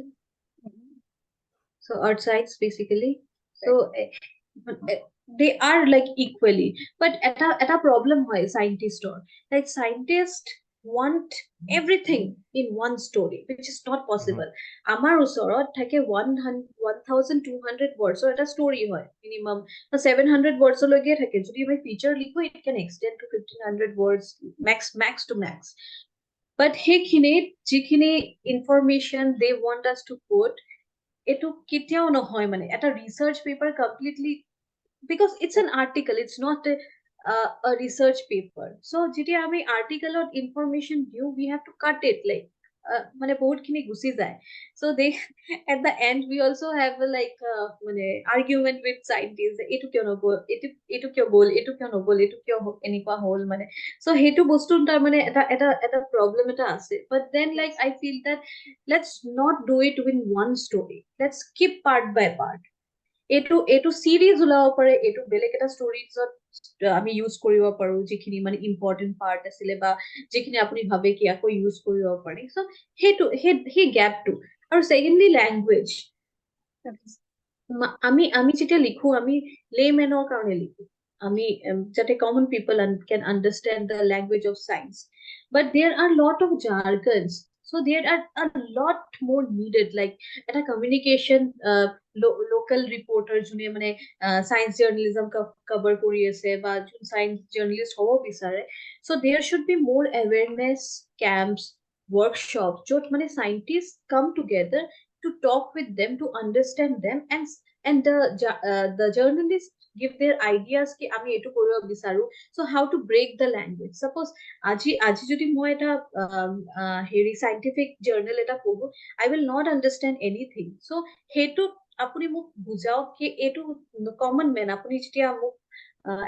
So earth science basically. So they are like equally, but at a problem why scientists don't, like scientists want everything in one story, which is not possible. Amar usorat thake 1200 words or a story hoy minimum 700 words loge thake jodi my feature likho it can extend to 1500 words max to max. But hekhine jikhine information they want us to put, etu কেতিয়াও নহয় মানে এটা research paper completely, because it's an article, it's not a research paper. So যেতিয়া আমি article or information দিও, we have to cut it like মানে বহুত খিনি গুছি যায়. So they at the end we also have a like মানে argument with scientists, এটু কিয় নগল, এটু কিয় গল, এটু কিয় নগল, এটু কিয় এনেকুৱা হল মানে. So হেতু বস্তু তাৰ মানে এটা problem এটা আছে. But then like I feel that let's not do it in one story, let's skip part by part. এটু সিরিজ ওলাব পাৰে, এটু বেলেগ এটা ষ্টৰীজত আমি ইউজ কৰিব পাৰো, যিখিনি মানে ইম্পৰ্টেন্ট পাৰ্ট আছিলে বা যিখিনি আপুনি ভাবে কি আকৌ ইউজ কৰিব পাৰি. সো হেতু হে গ্যাপটো. আৰু সেকেন্ডলি ল্যাঙ্গুৱেজ, আমি যেতিয়া লিখো আমি লেমেনৰ কাৰণে লিখো, আমি যাতে common people can understand the language of science, but there are lot of jargons. So there are a lot more needed, like at a communication local reporter june mane science journalism cover kori ase ba science journalist hobo bisare. So there should be more awareness camps, workshops jot mane scientists come together to talk with them, to understand them, and the journalists give their ideas ki ami etu koriba bisaru. So how to break the language, suppose আজি যদি মই এটা হেৰি scientific journal এটা পঢ়ো, I will not understand anything. So হেতু আপুনি মোক বুজাও কি এটু common man আপুনি যেতিয়া মোক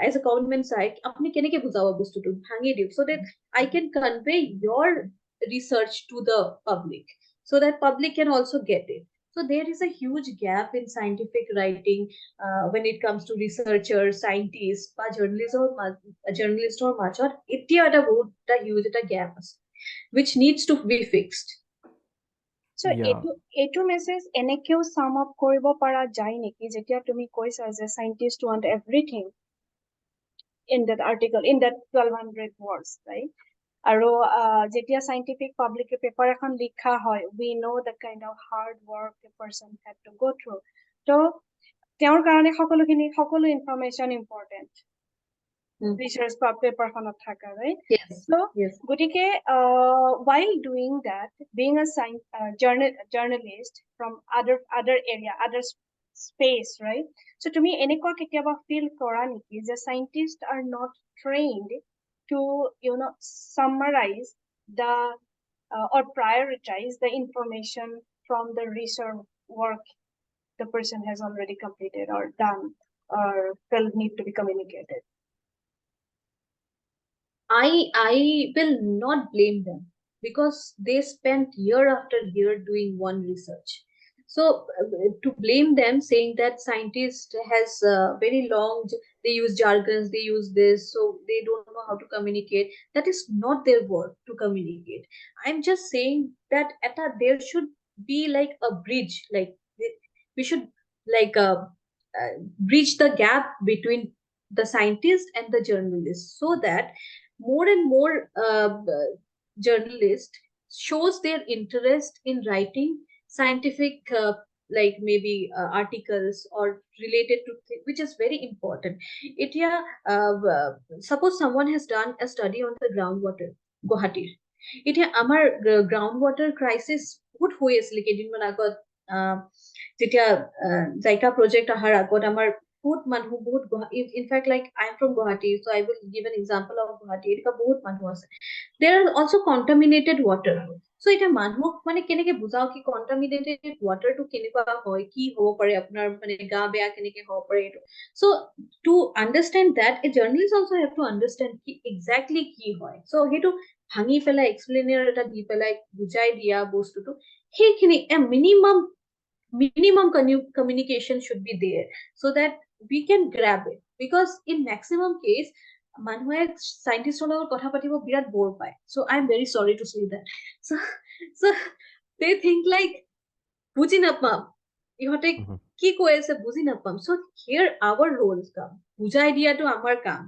as a common man চাই আপুনি কেনেকে বুজাব বস্তুটো ভাঙি দিও, so that I can convey your research to the public, so that public can also get it. So there is a huge gap in scientific writing when it comes to researchers, scientists, বা journalism মাজত এতিয়া এটা বহুত huge এটা gap আছে, which needs to be fixed. So etu message এনেকেও sum up কৰিব পৰা যায় নেকি, যেতিয়া তুমি কৈছা যে scientists want everything in that article, in that 1200 words, right? আৰু যেতিয়া scientific public paper এখন লিখা হয়, we know the kind of hard work a person had to go through. So তেওঁৰ কাৰণে সকলো information important. Research paper খনত থাকা, right? Yes. So yes. গতিকে while doing that, being a journalist from other area, other space, right? So to me এনেকুৱা কেতিয়াবা feel কৰা নেকি যে scientists are not trained to summarize the or prioritize the information from the research work the person has already completed or done or will need to be communicated? I will not blame them, because they spent year after year doing one research. So to blame them saying that scientist has very long, they use jargons, they use this, so they don't know how to communicate, that is not their work to communicate. I'm just saying that there should be like a bridge, like we should like bridge the gap between the scientist and the journalist, so that more and more journalists shows their interest in writing scientific like maybe articles or related to which is very important. Suppose someone has done a study on the groundwater Guwahati, আমাৰ groundwater crisis বহুত হৈ আছিল কেইদিনমান আগত, যেতিয়া JICA project আহাৰ আগত আমাৰ বহুত মানুহ বহুত in fact like I am from Guwahati, so I will give an example of Guwahati. বহুত মানুহ আছে, there are also contaminated water. So এটা মানুহক মানে কেনেকে বুজাও কি কন্টামিনেটেড ওয়াটাৰটো কেনেকুৱা হয় কি হ'ব পাৰে আপোনাৰ মানে গা বেয়া কেনেকে হ'ব পাৰে এইটো so to understand that a journalist also have to understand কি exactly কি হয় so সেইটো ভাঙি পেলাই এক্সপ্লেইনাৰ এটা দি পেলাই বুজাই দিয়া বস্তুটো সেইখিনি a minimum communication should be there so that we can grab it because in maximum case মানুহে সাইন্টিষ্টৰ লগত কথা পাতিব বিৰাট বৰ পায় so I am very sorry to say that so they think like বুজি নাপাম ইহঁতে কি কৈ আছে বুজি নাপাম so here our roles come বুজাই দিয়াটো আমাৰ কাম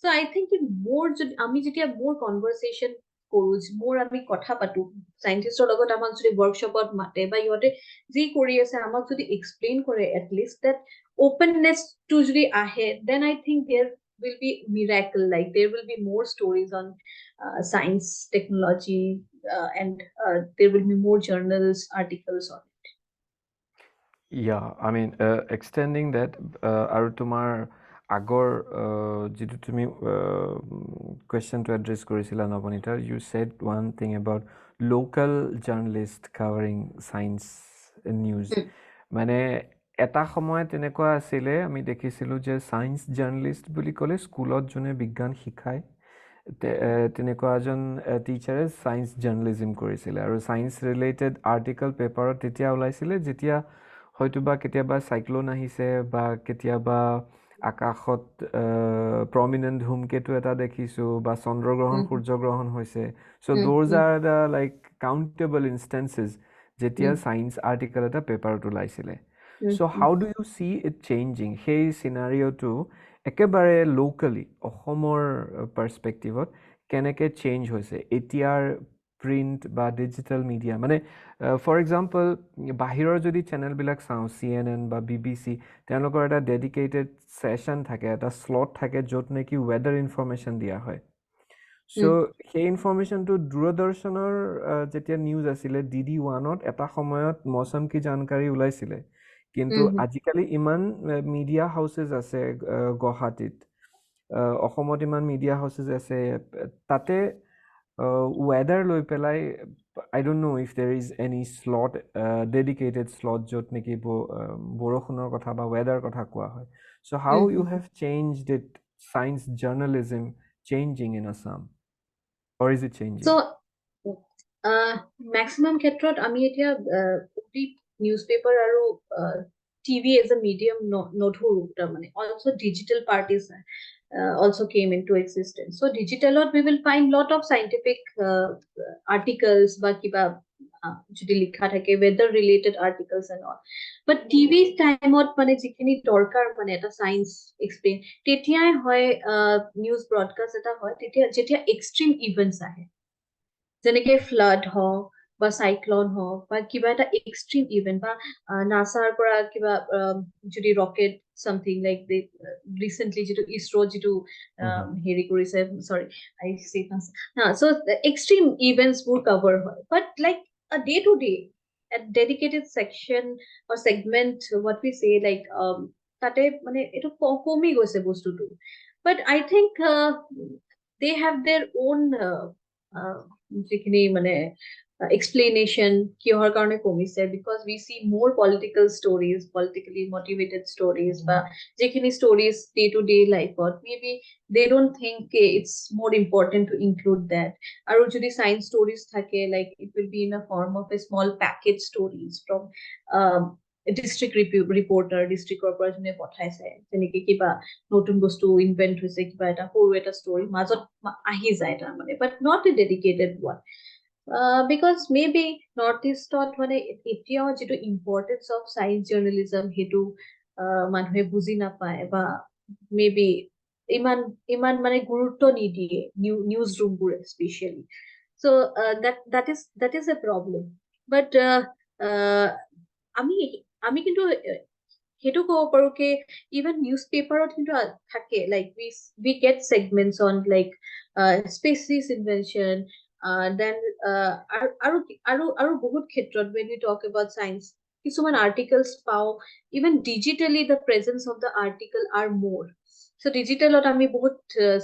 so I think more আমি যেতিয়া more conversation কৰো more আমি কথা পাতো সাইন্টিষ্টৰ লগত আমাক যদি workshopত মাতে বা ইহঁতে যি কৰি আছে আমাক যদি explain কৰে at least that openness to যদি আহে then I think there will be miracle like there will be more stories on science technology and there will be more journals articles on it Yeah, I mean, extending that, আৰু তোমাৰ আগৰ যিটো তুমি কুৱেশ্যনটো address কৰিছিলা Nabanita, you said one thing about local journalist covering science news. মানে এটা সময়ত তেনেকুৱা আছিলে আমি দেখিছিলোঁ যে ছায়েন্স জাৰ্নেলিষ্ট বুলি ক'লে স্কুলত যোনে বিজ্ঞান শিকায় তেনেকুৱা এজন টিচাৰে ছায়েন্স জাৰ্নেলিজিম কৰিছিলে আৰু ছায়েন্স ৰিলেটেড আৰ্টিকল পেপাৰত তেতিয়া ওলাইছিলে যেতিয়া হয়তোবা কেতিয়াবা চাইক্লন আহিছে বা কেতিয়াবা আকাশত প্ৰমিনেণ্ট ধূমকেতু এটা দেখিছোঁ বা চন্দ্ৰগ্ৰহণ সূৰ্যগ্ৰহণ হৈছে so' those are the like countable instances যেতিয়া ছায়েন্স আৰ্টিকল এটা পেপাৰত ওলাইছিলে so' how do you see it changing সেই চিনাৰিঅ'টো একেবাৰে লোকেলি অসমৰ পাৰ্চপেক্টিভত কেনেকৈ চেঞ্জ হৈছে এতিয়াৰ প্ৰিণ্ট বা ডিজিটেল মিডিয়া মানে ফৰ এক্সাম্পল বাহিৰৰ যদি চেনেলবিলাক চাওঁ CNN বা BBC তেওঁলোকৰ এটা ডেডিকেটেড ছেশ্যন থাকে এটা স্লট থাকে য'ত নেকি ৱেডাৰ ইনফৰমেশ্যন দিয়া হয় চ' সেই ইনফৰমেশ্যনটো দূৰদৰ্শনৰ যেতিয়া নিউজ আছিলে DD1ত এটা সময়ত মৌচম কি জানকাৰী ওলাইছিলে কিন্তু আজিকালি ইমান মিডিয়া হাউচেছ আছে গুৱাহাটীত অসমত ইমান মিডিয়া হাউচেছ আছে তাতে ৱেডাৰ লৈ পেলাই I don't know if there is any slot, dedicated slot য'ত নেকি বৰষুণৰ কথা বা ৱেডাৰ কথা কোৱা হয় so how you have changed it science journalism changing in Assam or is it changing? So maximum ক্ষেত্ৰত আমি এতিয়া newspaper আৰু TV as a medium নধৰো তাৰমানে also digital parties also came into existence so digitalত we will find lot of scientific articles বা কিবা যদি লিখা থাকে weather related articles and all but TV টাইমত মানে যিখিনি দৰকাৰ মানে এটা সায়েন্স এক্সপ্লেইন তেতিয়াই হয় নিউজ ব্ৰডকাষ্ট এটা হয় তেতিয়া যেতিয়া এক্সট্ৰিম ইভেন্টছ আহে যেনেকে ফ্লাড হওক বা সাইক্লন হওক বা কিবা এটা এক্সট্ৰিম ইভেন্ট বা নাসাৰ পৰা কিবা যদি rocket something like they recently যিটো ইছৰো যিটো হেৰি কৰিছে sorry I say so the extreme events would cover হয় but like a day to day a dedicated section or segment what we say like তাতে মানে এটো কমি গৈছে বস্তুটো but I think they have their own যিখিনি মানে explanation কিহৰ কাৰণে কমিছে because we see more political stories politically motivated stories বা যিখিনি stories day to day life maybe they don't think it's more important to include that আৰু যদি science stories থাকে like it will be in a form of a small package stories from district reporter district corporation পঠাইছে যেনেকে কিবা নতুন বস্তু invent হৈছে কিবা এটা সৰু এটা story মাজত আহি যায় তাৰ মানে but not a dedicated one because maybe northeastত মানে এতিয়াও যেটো importance of science journalism হেতু মানুহে বুজি নাপায় বা maybe ইমান মানে গুৰুত্ব নিদিয়ে নিউজ ৰুম বোৰ especially so that is a problem but আমি কিন্তু হেতু কব পাৰো কি even newspaperত কিন্তু থাকে like we get segments on like species invention then আৰু বহুত ক্ষেত্ৰত when we talk about science কিছুমান articles পাওঁ, even digitally the presence of the article are more. So digitalত আমি বহুত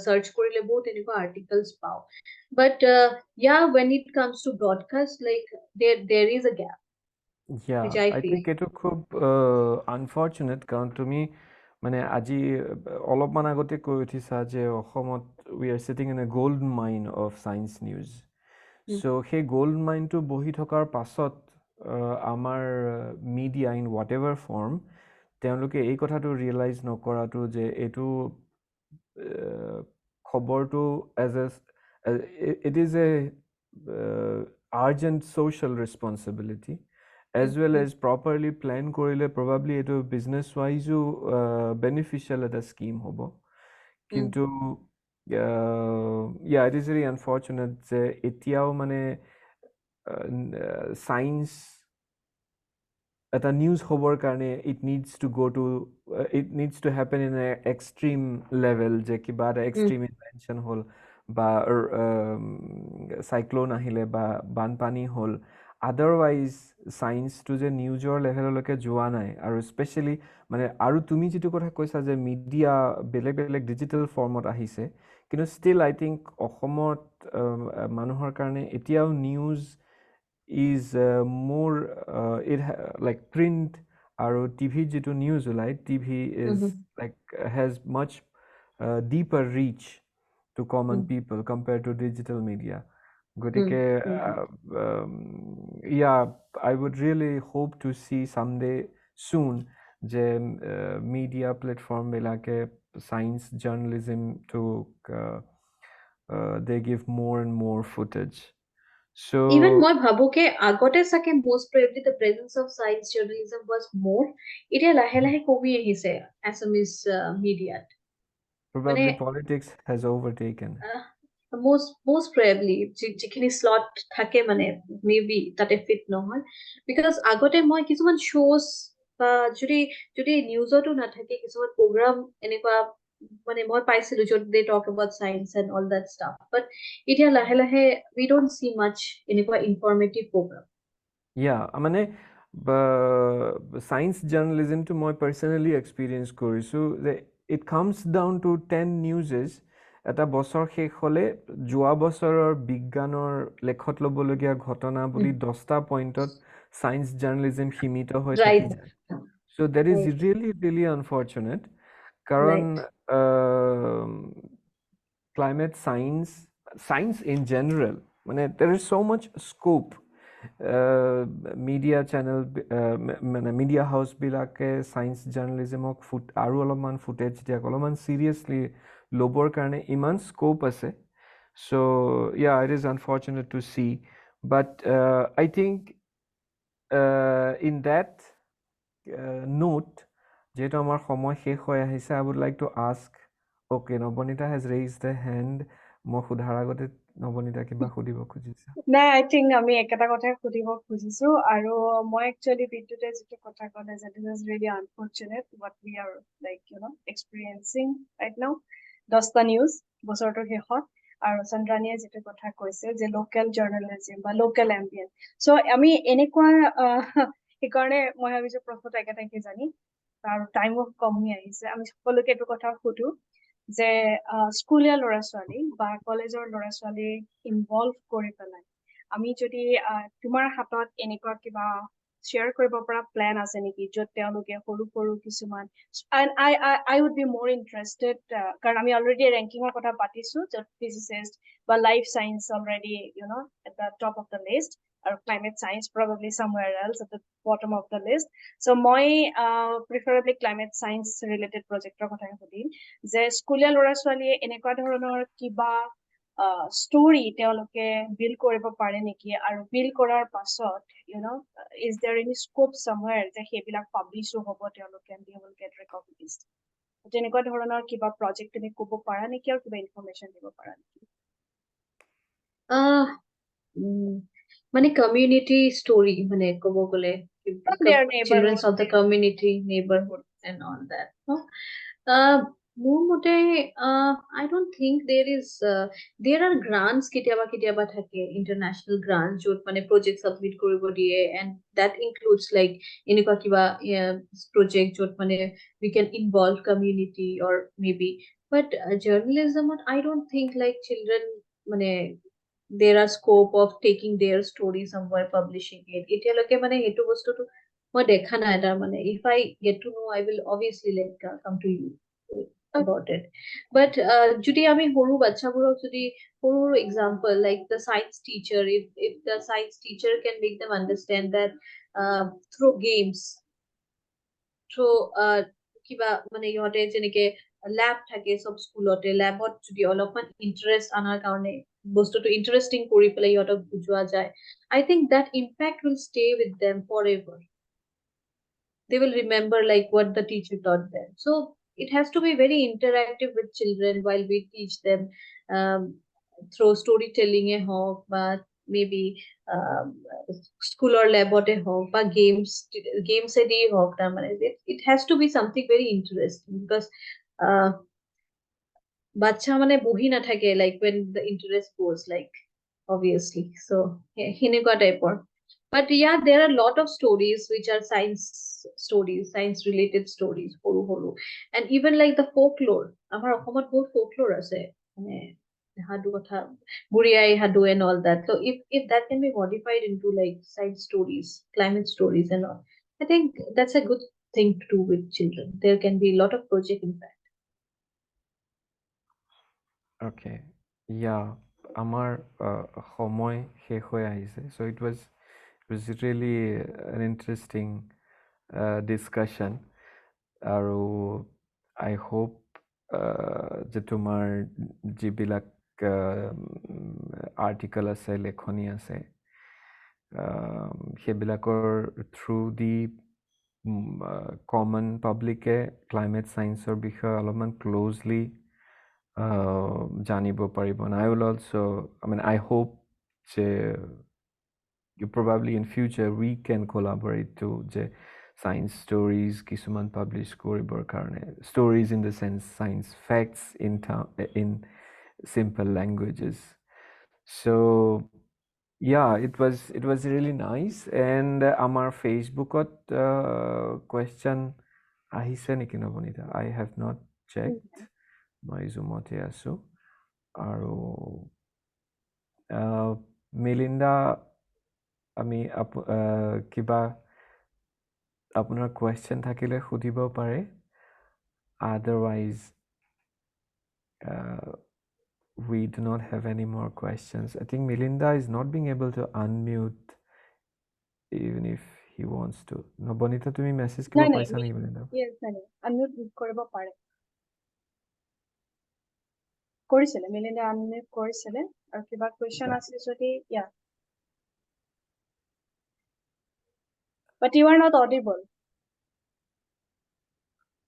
search কৰিলে বহুত এনেকুৱা articles পাওঁ. But yeah, when it comes to broadcast, like there is a gap, Yeah, which I I feel. think এটো খুব unfortunate কাৰণ তুমি মানে আজি অলপমান আগতে কৈ উঠিছা যে অসমত we are sitting in a gold mine of science news. So সেই gold mine টো বহি থকাৰ পাছত আমাৰ media in whatever form তেওঁলোকে এই কথাটো realize নকৰাটো যে এইটো খবৰটো it is a urgent social responsibility as well as properly plan কৰিলে probably এটো business wise beneficial এটা scheme হ'ব কিন্তু yeah, it is very unfortunate যে এতিয়াও মানে science এটা নিউজ খবৰ কাৰণে it needs to happen in an extreme level যে কিবা এটা extreme invention হ'ল বা cyclone আহিলে বা বানপানী হ'ল otherwise science to যে নিউজৰ লেভেললৈকে যোৱা নাই আৰু স্পেশালি মানে আৰু তুমি যেটো কথা কৈছা যে মিডিয়া বেলেগ বেলেগ ডিজিটেল ফৰ্মত আহিছে কিন্তু still I think অসমত মানুহৰ কাৰণে এতিয়াও news is more like print or TV যেটো news ulai TV is like has much deeper reach to common people compared to digital media. Gotike yeah, I would really hope to see someday soon যে media platform bilake science journalism to they give more and more footage. So even মই ভাবো কে আগতে সাকে most probably the presence of science journalism was more. এতিয়া লাহে লাহে কমি আহিছে Assamese media. Probably politics has overtaken. Most probably যিখিনি slot থাকে মানে maybe তাতে fit নহয় because আগতে মই কিছুমান shows বা যদি নিউজতো নাথাকে কিছুমান program এনেকুৱা মানে মই পাইছিলো য'ত they talk about science and all that stuff, but এতিয়া লাহে লাহে we don't see much এনেকুৱা informative program. Yeah, মানে science journalism to মই personally experience কৰিছো যে it comes down to 10 newses এটা বছৰ শেষ হলে যোৱা বছৰৰ বিজ্ঞানৰ লেখত লবলগীয়া ঘটনা বুলি 10টা পইণ্টত science journalism সীমিত হৈ থাকি যায়. So that is really unfortunate কাৰণ climate science in general মানে there is so much scope. Media channel media house bilake science journalism ok aru oloman footage dia oloman seriously lobor karone iman scope ase. So yeah, it is unfortunate to see, but I think in that note যেটো আমার সময় শেষ হৈ আহিছে I would like to ask, okay, Nobonita has raised the hand. মই সুধাৰ আগতে নবনিতা কিবা সুধিব খুজিছা? নাই, I think আমি একটা কথা সুধিব খুজিছো আৰু মই actually বিদ্যুতে যেটো কথা ক'লে যে this is really unfortunate what we are like experiencing right now. 10টা নিউজ বছৰটোৰ শেষত আৰু চন্দ্ৰানীয়ে যেটো কথা কৈছে যে লোকেল জাৰ্নালিজম বা লোকেল এম্বিয়েন্ট, সো আমি এনেকুৱা সেইকাৰণে মই ভাবিছো প্ৰথমতে একেটাকে জানি আৰু টাইমো কমি আহিছে আমি সকলোকে এইটো কথা সুধো যে স্কুলীয়া ল'ৰা ছোৱালী বা কলেজৰ ল'ৰা ছোৱালী ইনভলভ কৰি পেলাই আমি যদি তোমাৰ হাতত এনেকুৱা কিবা শ্বেয়াৰ কৰিব পৰা প্ল্যান আছে নেকি য'ত তেওঁলোকে সৰু সৰু কিছুমান and I would be more interested কাৰণ আমি অলৰেডি ৰেংকিংৰ কথা পাতিছো য'ত physicist বা life science already at the top of the list or climate science probably somewhere else at the bottom of the list. So মই preferably climate science related projectৰ কথা সুধিম যে স্কুলীয়া ল'ৰা ছোৱালীয়ে এনেকুৱা ধৰণৰ কিবা story তেওঁলোকে build কৰিব পাৰে নেকি আৰু build কৰাৰ পাছত is there any scope somewhere যে সেইবিলাক publish হ'ব তেওঁলোকে and they will get recognized. তেনেকুৱা ধৰণৰ কিবা project তুমি ক'ব পাৰা নেকি আৰু কিবা information দিব পাৰা নেকি? মানে community story মানে ক'ব গ'লে children of the community, neighborhood and all that. মোৰ মতে I don't think there are grants কেতিয়াবা থাকে international grants য'ত মানে project submit কৰিব দিয়ে and that includes like এনেকুৱা কিবা project য'ত মানে we can involve community or maybe but journalism I don't think like children মানে there are scope of taking their story somewhere publishing it এতিয়ালৈকে মানে সেইটো বস্তুটো মই দেখা নাই তাৰ মানে if I get to know I will obviously like come to you about it but যদি আমি সৰু বাচ্চাবোৰক যদি সৰু example like the science teacher if the science teacher can make them understand that through games through কিবা মানে ইহঁতে যেনেকে lab থাকে সব স্কুলতে ল্যাবত যদি অলপমান ইন্টাৰেষ্ট আনাৰ কাৰণে বস্তুটো ইন্টাৰেষ্টিং কৰি পেলাই ইহঁতক বুজোৱা যায় I think that impact will stay with them forever. They will remember like what the teacher taught them. So it has to be very interactive with children while we teach them um, through storytelling a hawk but maybe school or lab a hawk but games a day hawk it has to be something very interesting because বাচ্চা মানে বহি নাথাকে like when the interest goes like obviously so সেনেকুৱা টাইপৰ but yeah there are a lot of stories which are science related stories সৰু and even like the folklore আমাৰ অসমত বহুত folklore আছে মানে সাধু কথা বুঢ়ী আই সাধু and all that so if that can be modified into like science stories climate stories and all I think that's a good thing to do with children there can be a lot of project impact. Okay, yeah, আমাৰ সময় শেষ হৈ আহিছে so it was really an interesting discussion আৰু I hope যে তোমাৰ যিবিলাক article আছে লেখনি আছে সেইবিলাকৰ থ্ৰু দি কমন পাব্লিকে ক্লাইমেট ছায়েন্সৰ বিষয়ে অলপমান ক্ল'জলি জানিব পাৰিব and I will also I hope যে probably in future we can collaborate to যে science stories কিছুমান publish কৰিবৰ কাৰণে stories in the sense science facts in simple languages so yeah it was really nice and আমাৰ ফেচবুকত question আহিছে নেকি Nabanita I have not checked মই জুমতে আছো আৰু মিলিন্দা আমি কিবা আপোনাৰ question থাকিলে সুধিব পাৰে otherwise we do not have any more questions. I think Milinda is not being able to unmute even if he wants to. No, Bonita, তুমি message কিবা পাইছা নেকি Milinda? Yes, unmute কৰিব পাৰে কৰিছিলে মিলিন্দা unmute কৰিছিলে আৰু কিবা question আছে যদি yeah but you are not audible.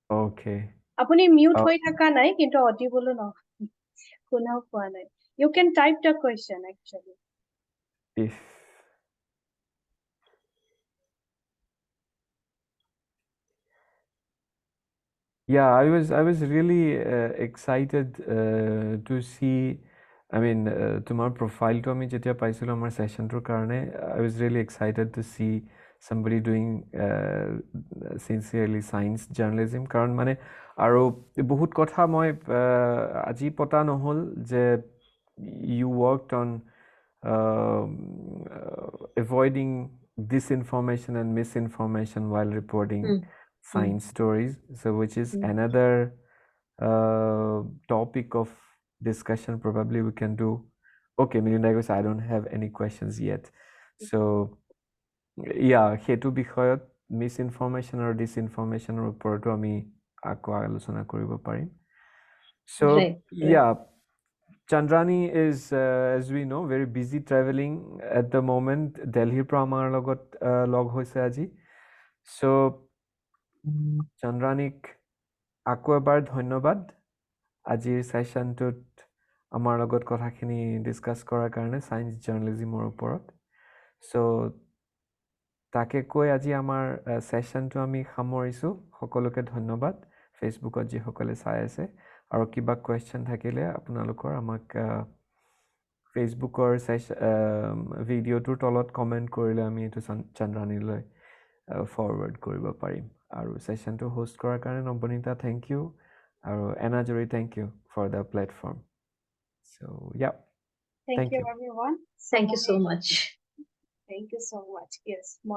Okay. আপুনি mute হৈ থকা নাই কিন্তু audible ন শুনাও পোৱা নাই. You can type the question actually. If yeah, I was really excited to see. I mean, তোমাৰ profile to আমি যেতিয়া পাইছিলো আমাৰ sessionটোৰ কাৰণে I was really excited to see somebody doing sincerely science journalism কাৰণ মানে আৰু বহুত কথা মই আজি পতা নহল যে you worked on avoiding disinformation and misinformation while reporting science stories so which is another topic of discussion probably we can do. Okay, Milinda goes I don't have any questions yet so yeah hetu বিষয়ত misinformation or disinformation ওপৰতো আমি আকৌ আলোচনা কৰিব পাৰিম so yeah Chandrani is as we know very busy traveling at the moment Delhi পৰা আমাৰ লগত লগ হৈছে আজি so Chandranik আকৌ এবাৰ ধন্যবাদ আজিৰ সেশনটোত আমাৰ লগত কথাখিনি ডিসকাস কৰাৰ কাৰণে সায়েন্স জাৰ্নালিজমৰ ওপৰত সো তাকে কৈ আজি আমাৰ সেশনটো আমি সামৰিছো সকলোকে ধন্যবাদ ফেচবুকত যিসকলে চাই আছে আৰু কিবা কুৱেশ্যন থাকিলে আপোনালোকৰ আমাক ফেচবুকৰ ভিডিঅ'টোৰ তলত কমেণ্ট কৰিলে আমি এইটো চন্দ্ৰাণীলৈ ফৰৱাৰ্ড কৰিব পাৰিম আৰু ছেশ্যনটো হোষ্ট কৰাৰ কাৰণে নৱনীতা থেংক ইউ আৰু এনাজৰী thank you for the platform so' yeah Thank you everyone. Thank you so much. Thank you so much. Yes, মই